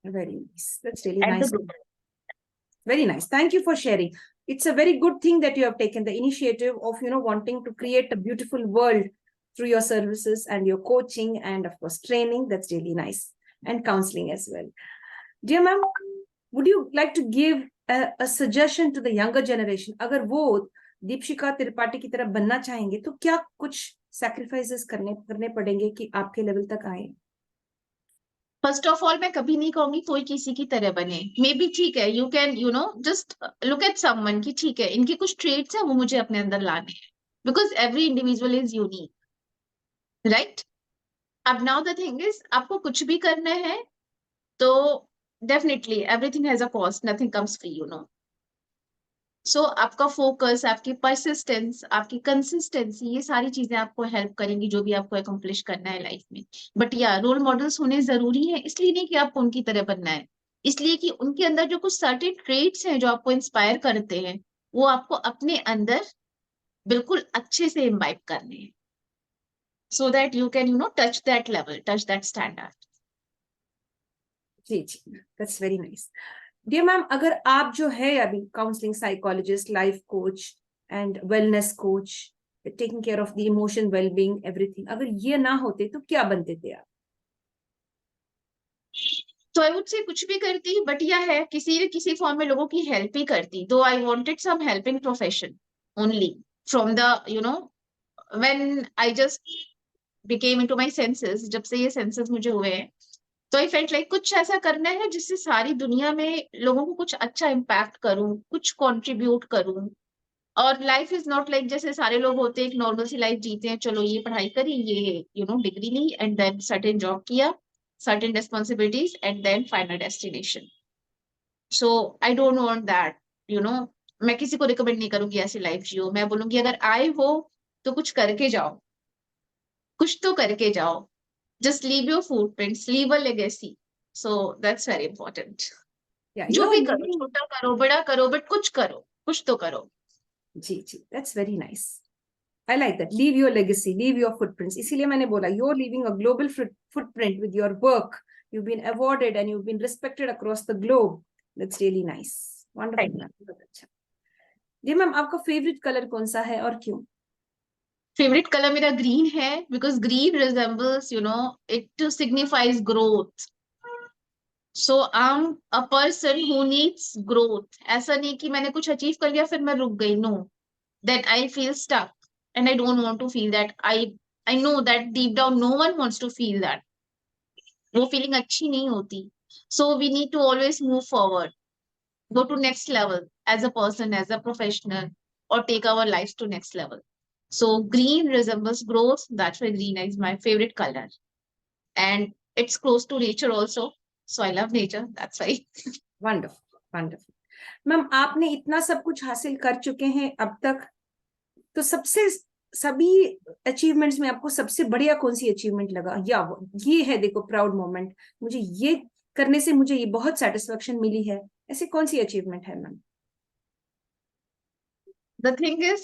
Very nice. That's really At the nice. global. Very nice. Thank you for sharing. It's a very good thing that you have taken the initiative of, wanting to create a beautiful world through your services and your coaching and, of course, training. That's really nice. And counseling as well. Dear ma'am, would you like to give a suggestion to the younger generation? अगर वो दीपशिखा त्रिपाठी की तरह बनना चाहेंगे तो क्या कुछ sacrifices करने पड़ेंगे कि आपके लेवल तक आए? फर्स्ट ऑफ ऑल मैं कभी नहीं कहूंगी कोई किसी की तरह बने. मे बी ठीक है, you can just look at someone कि ठीक है इनके कुछ ट्रेट्स है वो मुझे अपने अंदर लाने हैं, because every individual is unique, right? अब नाउ द थिंग इज आपको कुछ भी करना है तो definitely everything has a cost, nothing comes free, so आपका फोकस, आपकी परसिस्टेंस, आपकी कंसिस्टेंसी, ये सारी चीजें आपको हेल्प करेंगी जो भी आपको अकम्प्लिश करना है लाइफ में. बट या रोल मॉडल्स होने जरूरी है, इसलिए नहीं कि आपको उनकी तरह बनना है, इसलिए कि उनके अंदर जो कुछ सर्टेन ट्रेट्स हैं जो आपको इंस्पायर करते हैं वो आपको अपने अंदर बिल्कुल अच्छे से इम्बाइब करने हैं, so that you can touch that level, touch that standard. जी जी, that's very nice. Dear ma'am, अगर आप जो है अभी counselling psychologist, life coach and wellness coach, taking care of the emotion, wellbeing, everything, अगर ये ना होते तो क्या बनते थे आप? तो आई वुड से कुछ भी करती, बट यह है किसी न किसी फॉर्म में लोगों की हेल्प ही करती. Though I wanted some helping profession only from the when I just became into my senses. जब से ये सेंसेस मुझे हुए हैं तो आई फेल्ट लाइक कुछ ऐसा करना है जिससे सारी दुनिया में लोगों को कुछ अच्छा इम्पैक्ट करूं, कुछ कंट्रीब्यूट करूं. और लाइफ इज नॉट लाइक जैसे सारे लोग होते हैं एक नॉर्मल सी लाइफ जीते हैं, चलो ये पढ़ाई करी, ये डिग्री ली एंड देन सर्टेन जॉब किया, certain responsibilities and then final destination. So I don't want that. मैं किसी को रिकमेंड नहीं करूंगी ऐसी लाइफ जियो. मैं बोलूंगी अगर आए हो तो कुछ करके जाओ, कुछ तो करके जाओ. Just leave your footprints, leave a legacy. So that's very important. Yeah, जो भी करो, छोटा करो, बड़ा करो, बट कुछ करो, कुछ तो करो. जी जी, that's very nice. I like that. Leave your legacy, leave your footprints. इसीलिए मैंने बोला you're leaving a global footprint with your work. You've been awarded and you've been respected across the globe. That's really nice. Wonderful. बहुत अच्छा. जी ma'am, आपका favourite colour कौन सा है और क्यों? फेवरेट कलर मेरा ग्रीन है, because green resembles it signifies growth. So I am a person who needs growth. ऐसा नहीं कि मैंने कुछ अचीव कर लिया फिर मैं रुक गई. No, that I feel stuck and I don't want to feel that. I know that deep down no one wants to feel that. वो फीलिंग अच्छी नहीं होती. So we need to always move forward, go to next level as a person, as a professional, or take our lives to next level. So green resembles growth. That's why green is my favorite color. And it's close to nature also. So I love nature. That's why. Wonderful, wonderful. Ma'am, आपने इतना सब कुछ हासिल कर चुके हैं अब तक, तो सभी अचीवमेंट्स में आपको सबसे बढ़िया कौन सी अचीवमेंट लगा, या ये है देखो प्राउड मोमेंट, मुझे ये करने से मुझे ये बहुत सेटिस्फेक्शन मिली है, ऐसी कौन सी अचीवमेंट है ma'am? The thing is,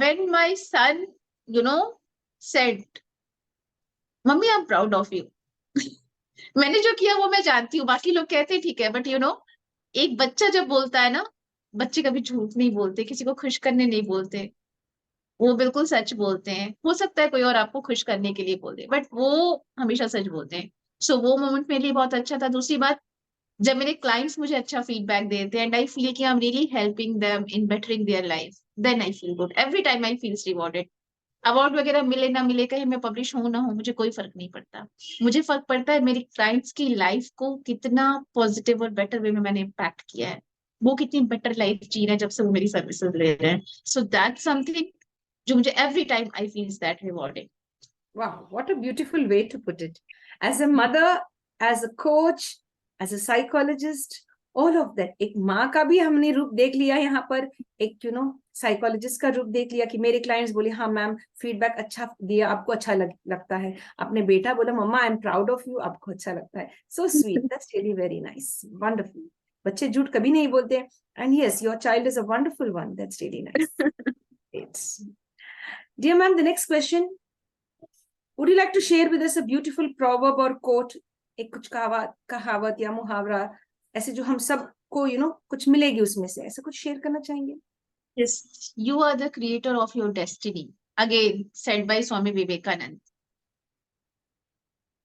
when my son, said, "Mummy, I'm proud of you." मैंने जो किया वो मैं जानती हूँ, बाकी लोग कहते हैं ठीक है, बट एक बच्चा जब बोलता है ना, बच्चे कभी झूठ नहीं बोलते, किसी को खुश करने नहीं बोलते, वो बिल्कुल सच बोलते हैं. हो सकता है कोई और आपको खुश करने के लिए बोल दे, बट वो हमेशा सच बोलते हैं. सो वो मोमेंट मेरे लिए बहुत अच्छा था. दूसरी बात, जब मेरे क्लाइंट्स मुझे अच्छा फीडबैक देते हैं एंड आई फील कि I am really helping them in bettering their life, then I feel good. Every time I feels rewarded. Award वगैरह मिले ना मिले, कहीं मैं पब्लिश हूं ना हो, मुझे कोई फर्क नहीं पड़ता. मुझे फर्क पड़ता है मेरी क्लाइंट्स की लाइफ को कितना पॉजिटिव और बेटर वे में मैंने इम्पैक्ट किया है, वो कितनी बेटर लाइफ जी रहे हैं जब से वो मेरी सर्विसेज ले रहे हैं. सो दैट्स समथिंग जो मुझे every time I feels that rewarding. Wow, what a beautiful way to put it. As a mother, as a coach, as a psychologist, all of that, एक माँ का भी हमने रूप देख लिया यहाँ पर, एक साइकोलॉजिस्ट का रूप देख लिया कि मेरे क्लाइंट्स बोले हाँ मैम फीडबैक अच्छा दिया, आपको अच्छा लगता है, अपने बेटा बोला mamma I am proud of you, आपको अच्छा लगता है, so sweet, that's really very nice, wonderful. बच्चे झूठ कभी नहीं बोलते, and yes your child is a wonderful one, that's really nice. Dear ma'am, the next question, would you like to share with us a beautiful proverb or quote, एक कुछ कहावत या मुहावरा ऐसे जो हम सब को कुछ मिलेगी उसमें से, ऐसा कुछ शेयर करना चाहेंगे? Yes, you are the creator of your destiny. Again, said by Swami Vivekanand.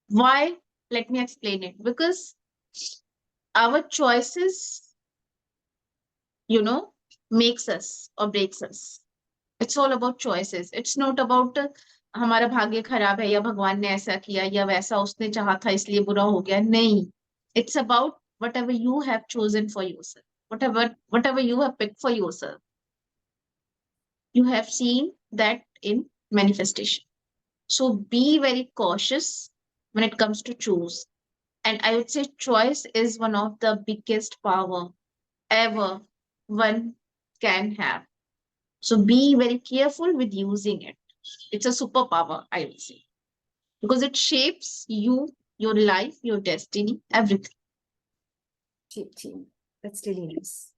Why? Let me explain it. Because our choices, makes us or breaks us. It's all about choices. It's not about हमारा भाग्य खराब है या भगवान ने ऐसा किया या वैसा उसने चाहा था इसलिए बुरा हो गया, नहीं. It's about whatever you have chosen for yourself, whatever you have picked for yourself. You have seen that in manifestation. So be very cautious when it comes to choose. And I would say choice is one of the biggest power ever one can have. So be very careful with using it. It's a superpower, I would say, because it shapes you, your life, your destiny, everything. That's really nice.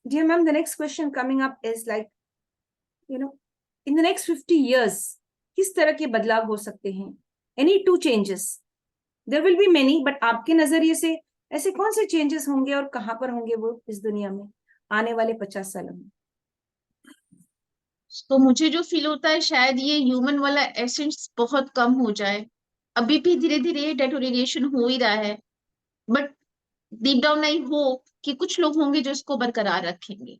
Dear ma'am, the next question coming up is like, in the next 50 years, किस तरह के बदलाव हो सकते हैं? Any two changes? There will be many, but आपके नजरिए से ऐसे कौन से चेंजेस होंगे और कहां पर होंगे वो इस दुनिया में आने वाले 50 सालों में? तो मुझे जो फील होता है शायद ये ह्यूमन वाला एसेंस बहुत कम हो जाए. अभी भी धीरे धीरे डेटोरिएशन हो ही रहा है, but deep down I hope कि कुछ लोग होंगे जो इसको बरकरार रखेंगे.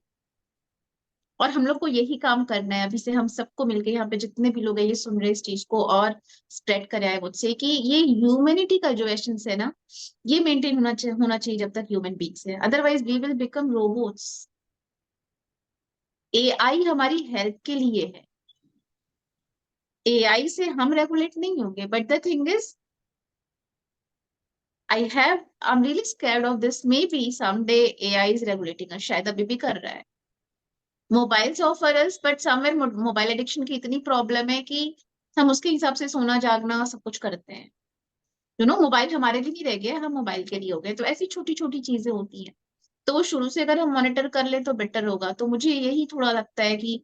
और हम लोग को यही काम करना है अभी से, हम सबको मिलकर, यहाँ पे जितने भी लोग हैं ये सुन रहे इस चीज को और स्प्रेड करे आए मुझसे कि ये ह्यूमैनिटी का जो एसेंस है ना, ये मेंटेन होना चाहिए जब तक ह्यूमन बीइंग्स है. Otherwise we will become robots. AI हमारी हेल्प के लिए है, एआई से हम रेगुलेट नहीं होंगे. But the thing is I'm really scared of this. Maybe someday AI is regulating us. शायद अभी भी कर रहा है. Mobiles offer us, but somewhere mobile addiction की इतनी प्रॉब्लम है कि हम उसके हिसाब से सोना जागना सब कुछ करते हैं. मोबाइल हमारे लिए नहीं रह गया, हम मोबाइल के लिए हो गए. तो ऐसी छोटी छोटी चीजें होती हैं, तो वो शुरू से अगर हम मॉनिटर कर ले तो बेटर होगा. तो मुझे यही थोड़ा लगता है कि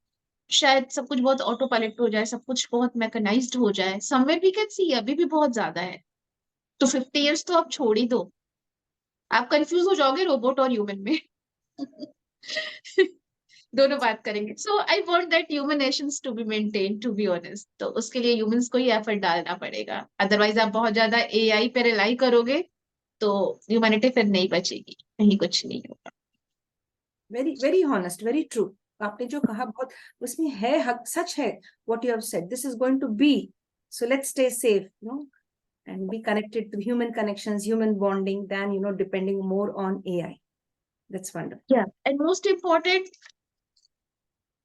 शायद सब कुछ बहुत ऑटो पायलट हो जाए, सब कुछ बहुत मैकेनाइज्ड हो जाए. समवेयर वी कैन सी अभी भी बहुत ज्यादा है. तो 50 इयर्स तो आप छोड़ ही दो, आप कंफ्यूज हो जाओगे रोबोट और ह्यूमन में. दोनों बात करेंगे. So I want that human nations to be maintain, to be honest. तो उसके लिए ह्यूमंस को ही एफर्ट डालना पड़ेगा. अदरवाइज आप बहुत ज्यादा एआई पे रिलाई करोगे तो ह्यूमैनिटी फिर नहीं बचेगी, कहीं कुछ नहीं होगा. Very very honest, very true. आपने जो कहा बहुत उसमें है हक, सच है. What you have said, this is going to be, so let's stay safe and be connected to human connections, human bonding, than depending more on AI. That's wonderful. Yeah, and most important,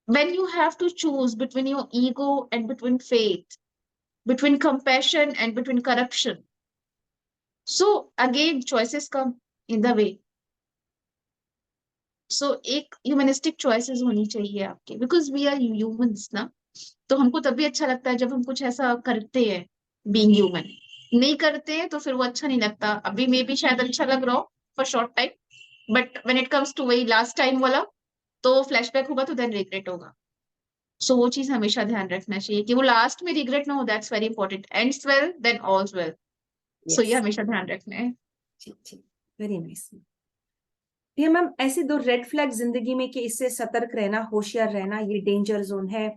when you have to choose between your ego and between faith, between compassion and between corruption, so again choices come in the way. So एक humanistic choices होनी चाहिए आपके, because we are humans ना. तो हमको तभी अच्छा लगता है जब हम कुछ ऐसा करते हैं. बीइंग ह्यूमन नहीं करते हैं तो फिर वो अच्छा नहीं लगता. अभी मे भी शायद अच्छा लग रहा हो for short time, but when it comes to वही लास्ट टाइम वाला, तो फ्लैशबैक होगा तो देन रिग्रेट होगा. सो वो चीज हमेशा ध्यान रखना चाहिए कि वो लास्ट में रिग्रेट ना हो. That's very important. Ends well then all's well. So ये हमेशा ध्यान रखना है. ठीक, वेरी नाइस. ये मैम ऐसे दो रेड फ्लैग जिंदगी में कि इससे सतर्क रहना, होशियार रहना, ये डेंजर जोन है.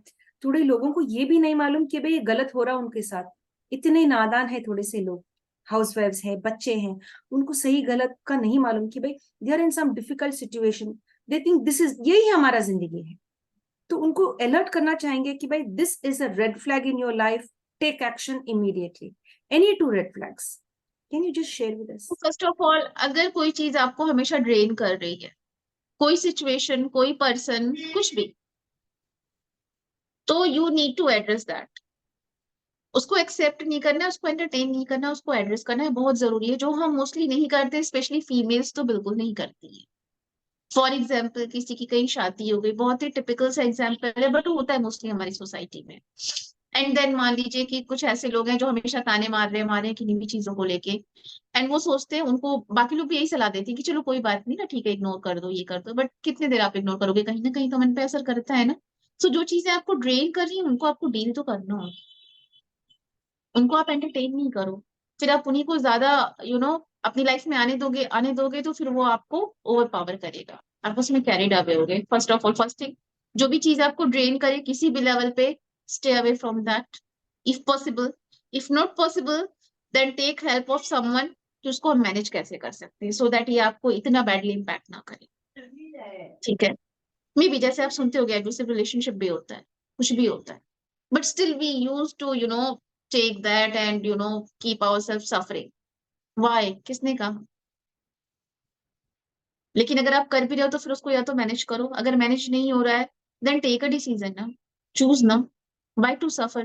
थोड़े लोगों को ये भी नहीं मालूम कि भाई ये गलत हो रहा है उनके साथ. इतने नादान है थोड़े से लोग, हाउसवाइफ्स हैं, बच्चे हैं, उनको सही गलत का नहीं मालूम कि भाई they are in some difficult situation, they think this is, यही हमारा जिंदगी है. तो उनको अलर्ट करना चाहेंगे कि भाई this is a red flag in your life, take action immediately. Any two red flags, can you just share with us? First of all, अगर कोई चीज आपको हमेशा ड्रेन कर रही है, कोई सिचुएशन, कोई पर्सन, कुछ भी, तो you need to address that. उसको एक्सेप्ट नहीं करना है, उसको एंटरटेन नहीं करना है, उसको एड्रेस करना है, बहुत जरूरी है, जो हम मोस्टली नहीं करते, स्पेशली फीमेल्स तो बिल्कुल नहीं करती है। फॉर एग्जाम्पल किसी की कहीं शादी हो गई, बहुत ही टिपिकल सा एग्जाम्पल है बट होता है मोस्टली हमारी सोसाइटी में। एंड देन मान लीजिए कि कुछ ऐसे लोग हैं जो हमेशा ताने मार रहे हैं किन्हीं भी चीजों को लेके, एंड वो सोचते हैं, उनको बाकी लोग भी यही सलाह देते हैं कि चलो कोई बात नहीं ना, ठीक है, इग्नोर कर दो, ये कर दो, बट कितने देर आप इग्नोर करोगे, कहीं ना कहीं तो मन पे असर करता है ना। सो जो चीजें आपको ड्रेन कर रही हैं उनको आपको डील तो करना हो, उनको आप एंटरटेन नहीं करो, फिर आप उन्हीं को ज्यादा अपनी लाइफ में आने दोगे तो फिर वो आपको ओवर पावर करेगा, आप उसमें कैरिड अवे होगे। First of all, first thing, जो भी चीज आपको ड्रेन करे किसी भी लेवल पे, stay away from that if possible. If not possible, then take help of someone कि उसको हम मैनेज कैसे कर सकते हैं, सो दैट ये आपको इतना बैडली इम्पैक्ट ना करे। ठीक है, मे बी जैसे आप सुनते हो, एब्यूसिव रिलेशनशिप भी होता है, कुछ भी होता है, but still we used to take that and keep ourselves suffering. Why? किसने कहा? लेकिन अगर आप कर भी रहे हो तो फिर उसको या तो मैनेज करो, अगर मैनेज नहीं हो रहा है देन टेक अ डिसीजन ना, चूज ना, why to suffer?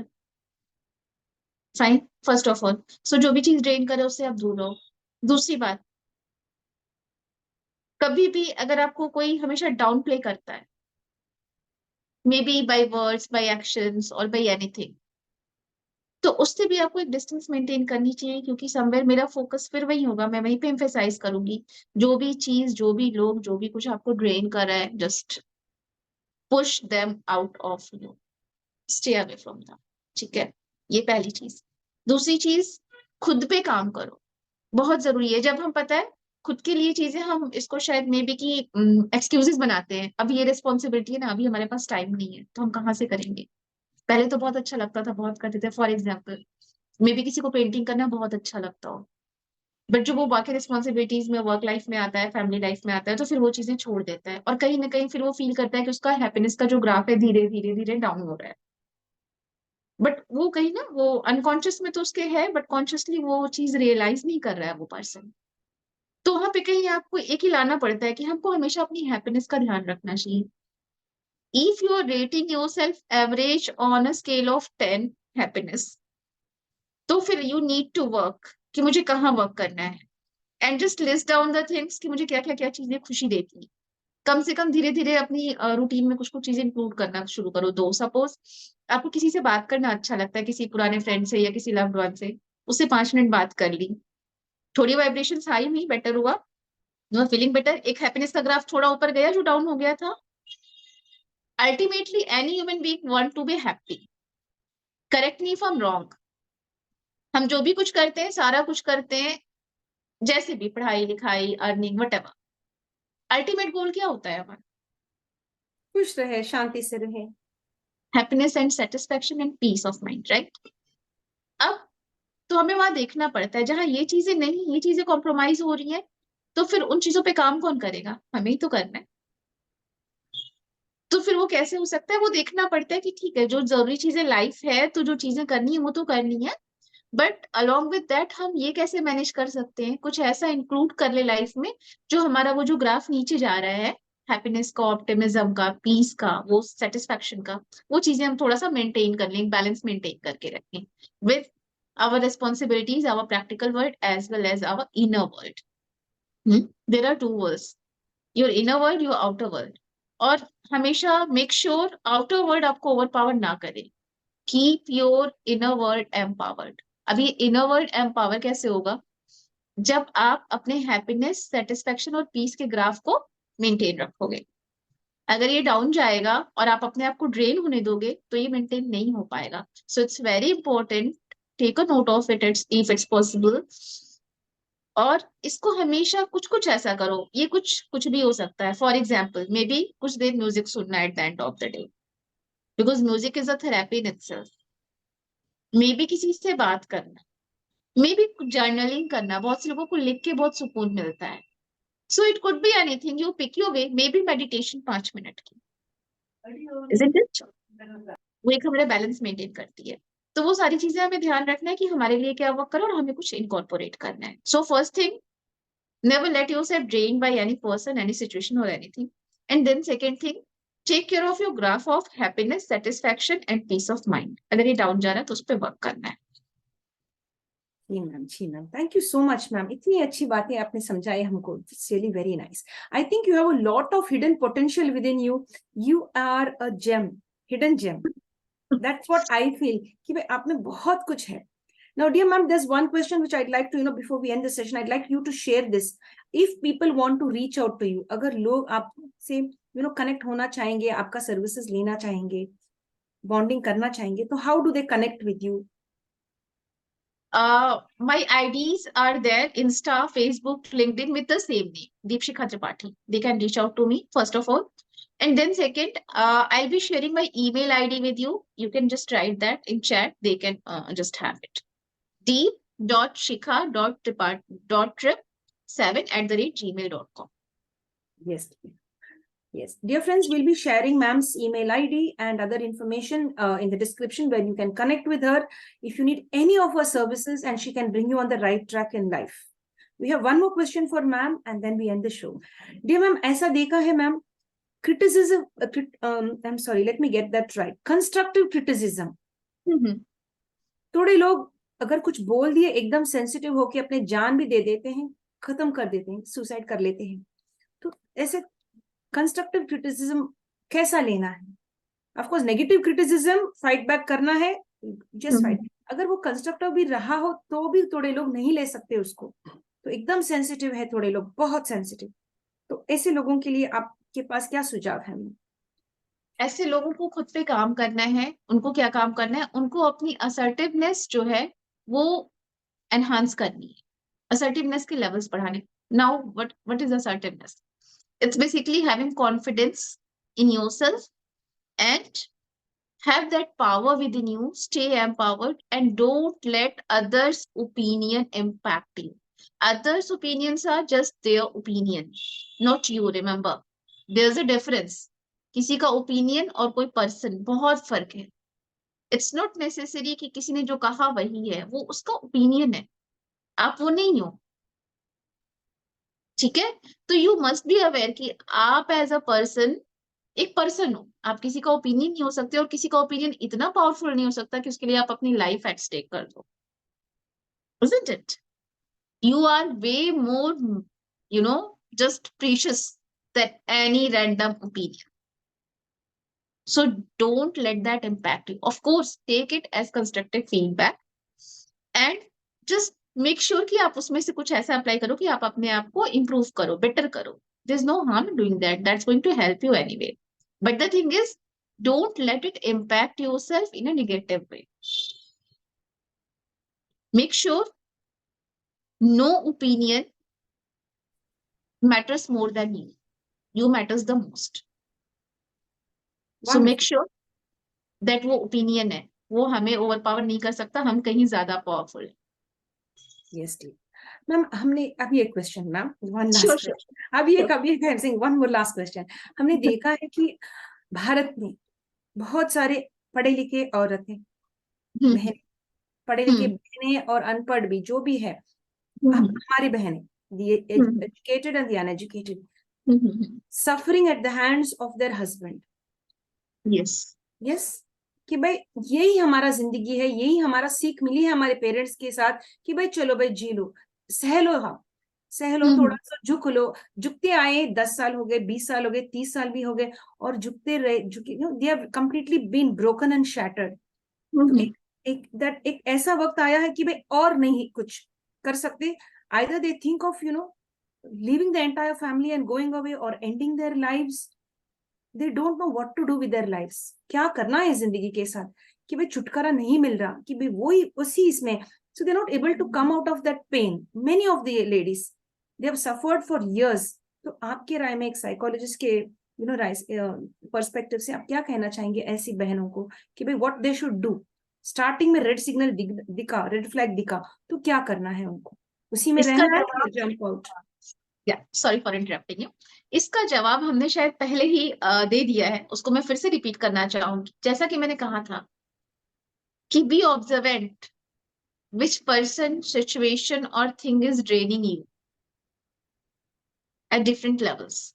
Fine, first of all, so जो भी चीज ड्रेन करे उससे आप दूर रहो। दूसरी बात, कभी भी अगर आपको कोई हमेशा डाउन प्ले करता है, may be by words, by actions और बाई एनीथिंग, तो उससे भी आपको एक डिस्टेंस मेंटेन करनी चाहिए, क्योंकि समवेयर मेरा फोकस फिर वही होगा, मैं वहीं पे एम्फेसाइज करूंगी, जो भी चीज, जो भी लोग, जो भी कुछ आपको ड्रेन कर रहा है, just push them out of you, stay away from them. ठीक है, ये पहली चीज। दूसरी चीज, खुद पे काम करो, बहुत जरूरी है। जब हम, पता है, खुद के लिए चीजें, हम इसको शायद मे बी की एक्सक्यूजेस बनाते हैं, अभी ये रिस्पॉन्सिबिलिटी है ना, अभी हमारे पास टाइम नहीं है, तो हम कहाँ से करेंगे। पहले तो बहुत अच्छा लगता था, बहुत करते थे, फॉर एग्जाम्पल मे बी किसी को पेंटिंग करना बहुत अच्छा लगता हो, बट जो वो बाकी रिस्पॉन्सिबिलिटीज में, वर्क लाइफ में आता है, फैमिली लाइफ में आता है, तो फिर वो चीजें छोड़ देता है, और कहीं ना कहीं फिर वो फील करता है कि उसका हैप्पीनेस का जो ग्राफ है धीरे धीरे धीरे डाउन हो रहा है। बट वो कहीं ना, वो अनकॉन्शियस में तो उसके है, बट कॉन्शियसली वो चीज रियलाइज नहीं कर रहा है वो पर्सन। तो वहां पे कहीं आपको एक ही लाना पड़ता है कि हमको हमेशा अपनी हैप्पीनेस का ध्यान रखना चाहिए। If you are rating yourself average on a scale of 10 happiness, तो फिर यू नीड टू वर्क कि मुझे कहाँ वर्क करना है, and just list down the things कि मुझे क्या क्या क्या चीजें खुशी देती हैं। कम से कम धीरे धीरे अपनी रूटीन में कुछ कुछ चीजें इंक्लूड करना शुरू करो। दो, सपोज आपको किसी से बात करना अच्छा लगता है, किसी पुराने फ्रेंड से या किसी लव्ड वन से, उससे 5 मिनट बात कर ली, थोड़ी वाइब्रेशन हाई हुई, बेटर हुआ, यू आर फीलिंग बेटर, एक हैप्पीनेस का ग्राफ थोड़ा ऊपर गया जो डाउन हो गया था। Ultimately any human being want to be happy, correct me if I am wrong. हम जो भी कुछ करते हैं, सारा कुछ करते हैं, जैसे भी पढ़ाई लिखाई, अर्निंग, वट, अल्टीमेट गोल क्या होता है हमारा? खुश रहे, शांति से रहे। Happiness and satisfaction and peace of mind, right? अब तो हमें वहां देखना पड़ता है, जहां ये चीजें नहीं, ये चीजें कॉम्प्रोमाइज हो रही हैं, तो फिर उन चीजों पे काम कौन करेगा? हमें ही तो करना है। तो फिर वो कैसे हो सकता है? वो देखना पड़ता है कि ठीक है, जो जरूरी चीजें लाइफ है, तो जो चीजें करनी है वो तो करनी है, बट अलॉन्ग विद दैट हम ये कैसे मैनेज कर सकते हैं, कुछ ऐसा इंक्लूड कर ले लाइफ में जो हमारा वो जो ग्राफ नीचे जा रहा है, हैप्पीनेस का, ऑप्टिमिज्म का, पीस का, वो सेटिस्फैक्शन का, वो चीजें हम थोड़ा सा मेंटेन कर लें, बैलेंस मेंटेन करके रखें with our responsibilities, our practical world as well as our inner world. There are two worlds, your inner world, your outer world. और हमेशा make sure outer world आपको overpower ना करे, keep your inner world empowered. अब ये inner world empower कैसे होगा? जब आप अपने हैप्पीनेस, सेटिस्फेक्शन और पीस के ग्राफ को मेंटेन रखोगे। अगर ये डाउन जाएगा और आप अपने आप को ड्रेन होने दोगे तो ये मेंटेन नहीं हो पाएगा। So it's very important, take a note of it, if it's possible, और इसको हमेशा कुछ कुछ ऐसा करो, ये कुछ कुछ भी हो सकता है। फॉर एग्जाम्पल, मे बी कुछ देर म्यूजिक सुनना at the end of the day, because music is a therapy in itself. May be किसी से बात करना, मे बी जर्नलिंग करना, बहुत से लोगों को लिख के बहुत सुकून मिलता है। So it could be anything, you pick your way, may be meditation 5 minute की, isn't it? वो एक हमारा बैलेंस मेंटेन करती है। तो वो सारी चीजें हमें ध्यान रखना है कि हमारे लिए क्या वर्क करो और हमें कुछ इनकॉर्पोरेट करना है। So first thing, never let yourself drained by any person, any situation or anything. And then second thing, take care of your graph of happiness, satisfaction and peace of mind. अगर ये down जा रहा है तो उस पर work करना है। जी ma'am, thank you so much ma'am, इतनी अच्छी बातें आपने समझाई हमको, it's really very nice. I think you have a lot of hidden potential with in you, you are a gem, hidden gem, that's what I feel कि भाई आप में बहुत कुछ है। Now, dear ma'am, there's one question which I'd like to, before we end the session, I'd like you to share this. If people want to reach out to you, अगर लोग आपसे, connect होना चाहेंगे, आपका services लेना चाहेंगे, bonding करना चाहेंगे, तो how do they connect with you? My IDs are there, Insta, Facebook, LinkedIn with the same name, Deepshikha Tripathi. They can reach out to me, first of all. And then second, I'll be sharing my email ID with you. You can just write that in chat. They can just have it. deep.shikha.trip7@gmail.com. Yes. Yes. Dear friends, we'll be sharing ma'am's email ID and other information in the description where you can connect with her if you need any of her services, and she can bring you on the right track in life. We have one more question for ma'am and then we end the show. Dear ma'am, ऐसा देखा है ma'am, criticism, I'm sorry, let me get that right. Constructive criticism. थोड़े लोग अगर कुछ बोल दिए एकदम सेंसिटिव होके अपने जान भी दे देते हैं, खत्म कर देते हैं, सुसाइड कर लेते हैं। तो ऐसे कंस्ट्रक्टिव क्रिटिसिज्म कैसा लेना है? Of course negative criticism fight back करना है, जस्ट फाइट। अगर वो कंस्ट्रक्टिव भी रहा हो तो भी थोड़े लोग नहीं ले सकते उसको, तो एकदम सेंसिटिव है थोड़े लोग, बहुत सेंसिटिव, तो ऐसे लोगों के लिए आपके पास क्या सुझाव है? ऐसे लोगों को खुद पे काम करना है। उनको क्या काम करना है? उनको अपनी असर्टिवनेस जो है वो एनहांस करनी है, असर्टिवनेस के लेवल्स बढ़ाने। Now what is assertiveness? It's basically having confidence in yourself and have that power within you. Stay empowered and don't let others' opinion impact you. Others' opinions are just their opinion, not you. Remember, there's a difference. किसी का opinion और कोई person, बहुत फर्क है। It's not necessary कि किसी ने जो कहा वही है, वो उसका ओपिनियन है, आप वो नहीं हो। ठीक है, तो यू मस्ट बी अवेयर कि आप एज अ पर्सन एक पर्सन हो, आप किसी का ओपिनियन नहीं हो सकते, और किसी का ओपिनियन इतना पावरफुल नहीं हो सकता कि उसके लिए आप अपनी लाइफ एट स्टेक कर दो। Isn't it? You are way more, just precious than any random opinion. So don't let that impact you. Of course, take it as constructive feedback and just make sure कि आप उसमें से कुछ ऐसा apply करो कि आप अपने आप को improve करो, better करो. There's no harm in doing that. That's going to help you anyway. But the thing is, don't let it impact yourself in a negative way. Make sure no opinion matters more than you. You matters the most. So make sure that वो opinion है, वो हमें overpower नहीं कर सकता, हम कहीं ज्यादा powerful है. Yes, dear. मैम हमने अभी एक question ma'am, one last Sure. Question, अभी एक वन मोर लास्ट क्वेश्चन। हमने देखा है कि भारत में बहुत सारे पढ़े लिखे औरतें, बहनें, पढ़े लिखे बहनें और अनपढ़ भी, जो भी है, हमारी बहनें, the educated and the uneducated, suffering at the hands of their husband. Yes, कि भाई यही हमारा जिंदगी है, यही हमारा सीख मिली है हमारे पेरेंट्स के साथ कि भाई चलो भाई जी लो, सह लो, हाँ सह लो, थोड़ा सा झुक लो। झुकते आए, 10 साल हो गए, 20 साल हो गए, 30 साल भी हो गए, और झुकते रहे, they have completely been broken and shattered. तो एक ऐसा वक्त आया है कि भाई और नहीं कुछ कर सकते, either they think of leaving the entire family and going away, or ending their lives. They don't know what to do with their lives. क्या करना है जिंदगी के साथ, कि भाई छुटकारा नहीं मिल रहा, कि भाई वही उसी इसमें, so they're not able to come out of that pain. Many of the ladies, they have suffered for years. तो आपके राय में, एक साइकोलॉजिस्ट के पर्सपेक्टिव से, आप क्या कहना चाहेंगे ऐसी बहनों को कि भाई what they should do? Starting में रेड सिग्नल दिखा, रेड फ्लैग दिखा, तो क्या करना है उनको? उसी में रहना है, jump out? Sorry for interrupting you. इसका जवाब हमने शायद पहले ही दे दिया है, उसको मैं फिर से रिपीट करना चाहूंगी। जैसा कि मैंने कहा था कि be observant which person, situation और thing is draining you at different levels.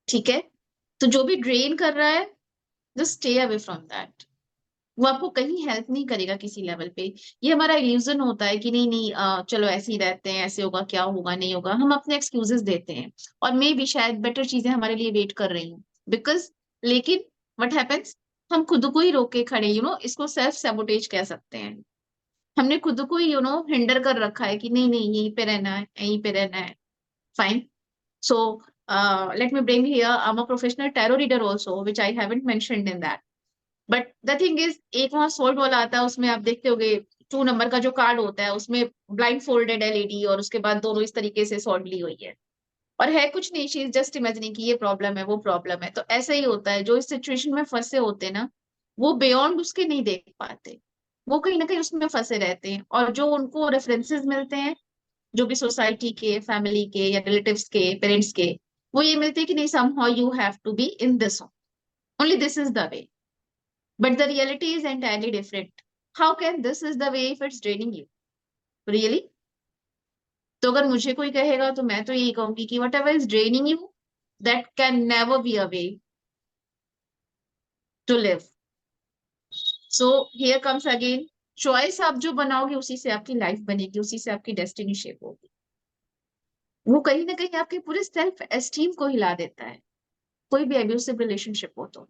ठीक है, तो जो भी ड्रेन कर रहा है, just stay away from that. वो आपको कहीं हेल्प नहीं करेगा किसी लेवल पे। ये हमारा इल्यूजन होता है कि नहीं नहीं चलो ऐसे ही रहते हैं, ऐसे होगा, क्या होगा, नहीं होगा, हम अपने एक्सक्यूजेस देते हैं, और मे भी शायद बेटर चीजें हमारे लिए वेट कर रही हूँ, बिकॉज लेकिन व्हाट हैपेंस, हम खुद को ही रोक के खड़े, इसको सेल्फ सैबोटेज कह सकते हैं। हमने खुद को ही हिंडर कर रखा है कि नहीं नहीं यहीं पे रहना है, यहीं पे रहना है। Fine. So let me bring here, I'm a professional tarot reader also, which I haven't mentioned in that. But the thing is, एक वहाँ सोल्ड वाला आता है, उसमें आप देखते होगे 2 नंबर का जो कार्ड होता है, उसमें ब्लाइंड फोल्डेड है लेडी, और उसके बाद दोनों इस तरीके से सोल्ड ली हुई है, और है कुछ नहीं, शी इज जस्ट इमेजिनिंग कि ये प्रॉब्लम है, वो प्रॉब्लम है। तो ऐसा ही होता है, जो इस सिचुएशन में फंसे होते हैं ना, वो बियॉन्ड उसके नहीं देख पाते, वो कहीं ना कहीं उसमें फंसे रहते हैं, और जो उनको रेफरेंसेस मिलते हैं, जो भी सोसाइटी के, फैमिली के, या रिलेटिव्स के, पेरेंट्स के, वो ये मिलते हैं कि नहीं, somehow you have to be in this, only this is the way, but the reality is entirely different. How can this is the way if it's draining you? Really? तो अगर मुझे कोई कहेगा तो मैं तो यही कहूंगी कि whatever is draining you, that can never be a way to live. So here comes again, choice आप जो बनाओगे उसी से आपकी लाइफ बनेगी, उसी से आपकी डेस्टिनी शेप होगी। वो कहीं ना कहीं आपके पूरे सेल्फ एस्टीम को हिला देता है, कोई भी एब्यूसिव रिलेशनशिप हो तो।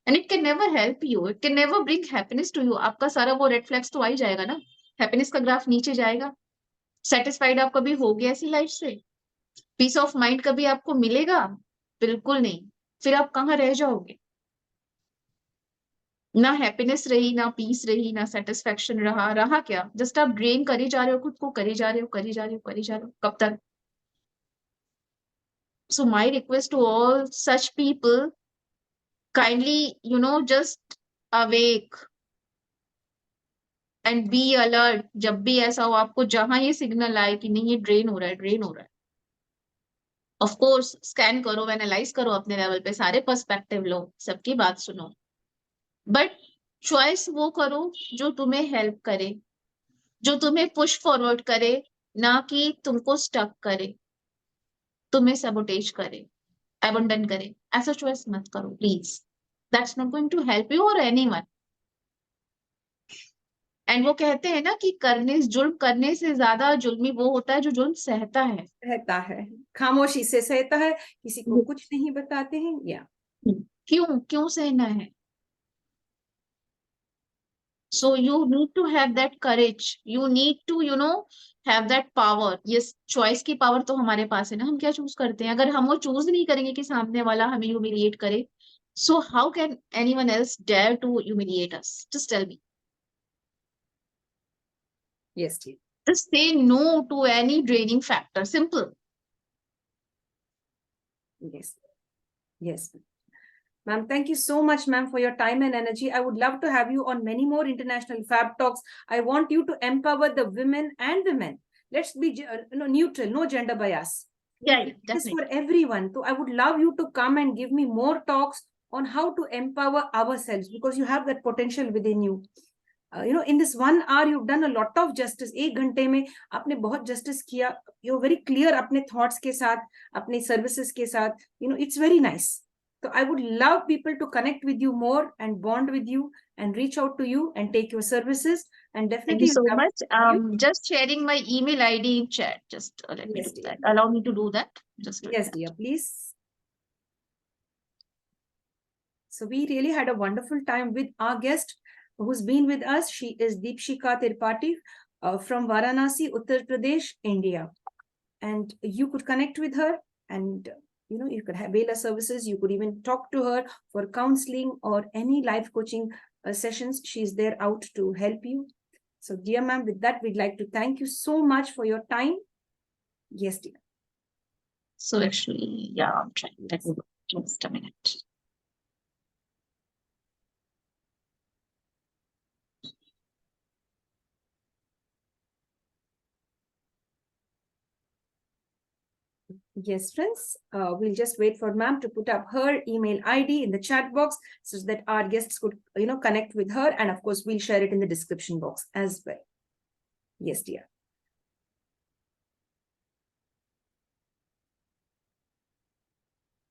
And it can never help you, it can never bring happiness to you. आपका सारा वो रेड फ्लैग्स तो आ ही जाएगा ना, हैप्पीनेस का ग्राफ नीचे जाएगा। सेटिस्फाइड आप कभी होगे ऐसी लाइफ से? पीस ऑफ माइंड कभी आपको मिलेगा? बिल्कुल नहीं। फिर आप कहाँ रह जाओगे? ना हैप्पीनेस रही, ना पीस रही, ना सेटिस्फेक्शन रहा, रहा क्या? जस्ट आप ड्रेन करे जा रहे हो खुद को, करे जा रहे हो, करे जा रहे हो, करे जा रहे हो, कब तक? So my request to all such people, kindly, just awake and be alert. जब भी ऐसा हो आपको, जहां ये सिग्नल आए कि नहीं ये ड्रेन हो रहा है, ड्रेन हो रहा है, ऑफ कोर्स स्कैन करो, एनालाइज करो अपने लेवल पे, सारे पर्सपेक्टिव लो, सबकी बात सुनो, बट चॉइस वो करो जो तुम्हें हेल्प करे, जो तुम्हें पुश फॉरवर्ड करे, ना कि तुमको स्टक करे, तुम्हें सबोटेज करे, एबंडन करे। ऐसा चॉइस मत करो please, that's not going to help you और एनीवन। एंड वो कहते हैं ना कि जुल्म करने से ज्यादा जुल्मी वो होता है जो जुल्म सहता है। रहता है, खामोशी से सहता है, किसी को कुछ नहीं बताते हैं, या क्यों क्यों सहना है? So you need to have that courage, you need to have that power. ये चॉइस की पावर तो हमारे पास है ना, हम क्या चूज करते हैं। अगर हम वो चूज नहीं करेंगे कि सामने वाला हमें ह्यूमिलिएट करे, so how can anyone else dare to humiliate us? Just tell me. Yes जी, Just say no to any draining factor, simple. yes, yes. Ma'am, thank you so much, ma'am, for your time and energy. I would love to have you on many more international Fab Talks. I want you to empower the women and the men. Let's be neutral, no gender bias. Yeah, It is definitely. for everyone. So I would love you to come and give me more talks on how to empower ourselves, because you have that potential within you. In this 1 hour, you've done a lot of justice. 1 घंटे में आपने बहुत justice किया. You're very clear अपने thoughts के साथ, अपने services के साथ. It's very nice. So I would love people to connect with you more and bond with you and reach out to you and take your services. And Thank definitely you so love much. you. Just sharing my email ID in chat. Just let me Yes, do dear. that. Allow me to do that. Just doing Yes, that. dear, please. So we really had a wonderful time with our guest who's been with us. She is Deepshika Tripathi from Varanasi, Uttar Pradesh, India. And you could connect with her, and you could avail her services. You could even talk to her for counseling or any life coaching sessions. She's there out to help you. So dear ma'am, with that, we'd like to thank you so much for your time. Yes, dear. So actually, yeah, I'm trying. Let me just a minute. Yes, friends, we'll just wait for ma'am to put up her email ID in the chat box so that our guests could, connect with her. And of course, we'll share it in the description box as well. Yes, dear.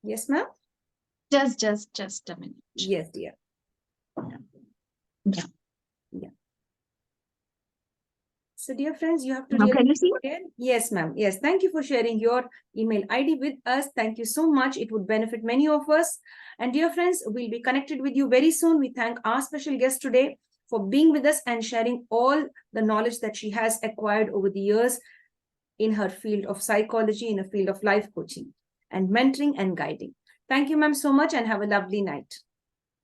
Yes, ma'am. Just a minute. Yes, dear. Yeah. So, dear friends, you have to Now really can you see? share. Yes, ma'am. Yes, thank you for sharing your email ID with us. Thank you so much. It would benefit many of us. And dear friends, we'll be connected with you very soon. We thank our special guest today for being with us and sharing all the knowledge that she has acquired over the years in her field of psychology, in a field of life coaching and mentoring and guiding. Thank you, ma'am, so much, and have a lovely night.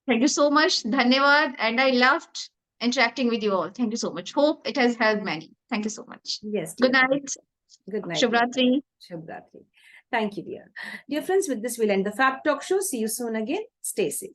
Thank you so much. Dhanyavad. And I loved interacting with you all. Thank you so much. Hope it has helped many. Thank you so much. Yes, dear. Good night. Good night. Shubhratri. Shubhratri. Thank you, dear. Dear friends, with this, we'll end the Fab Talk Show. See you soon again. Stay safe.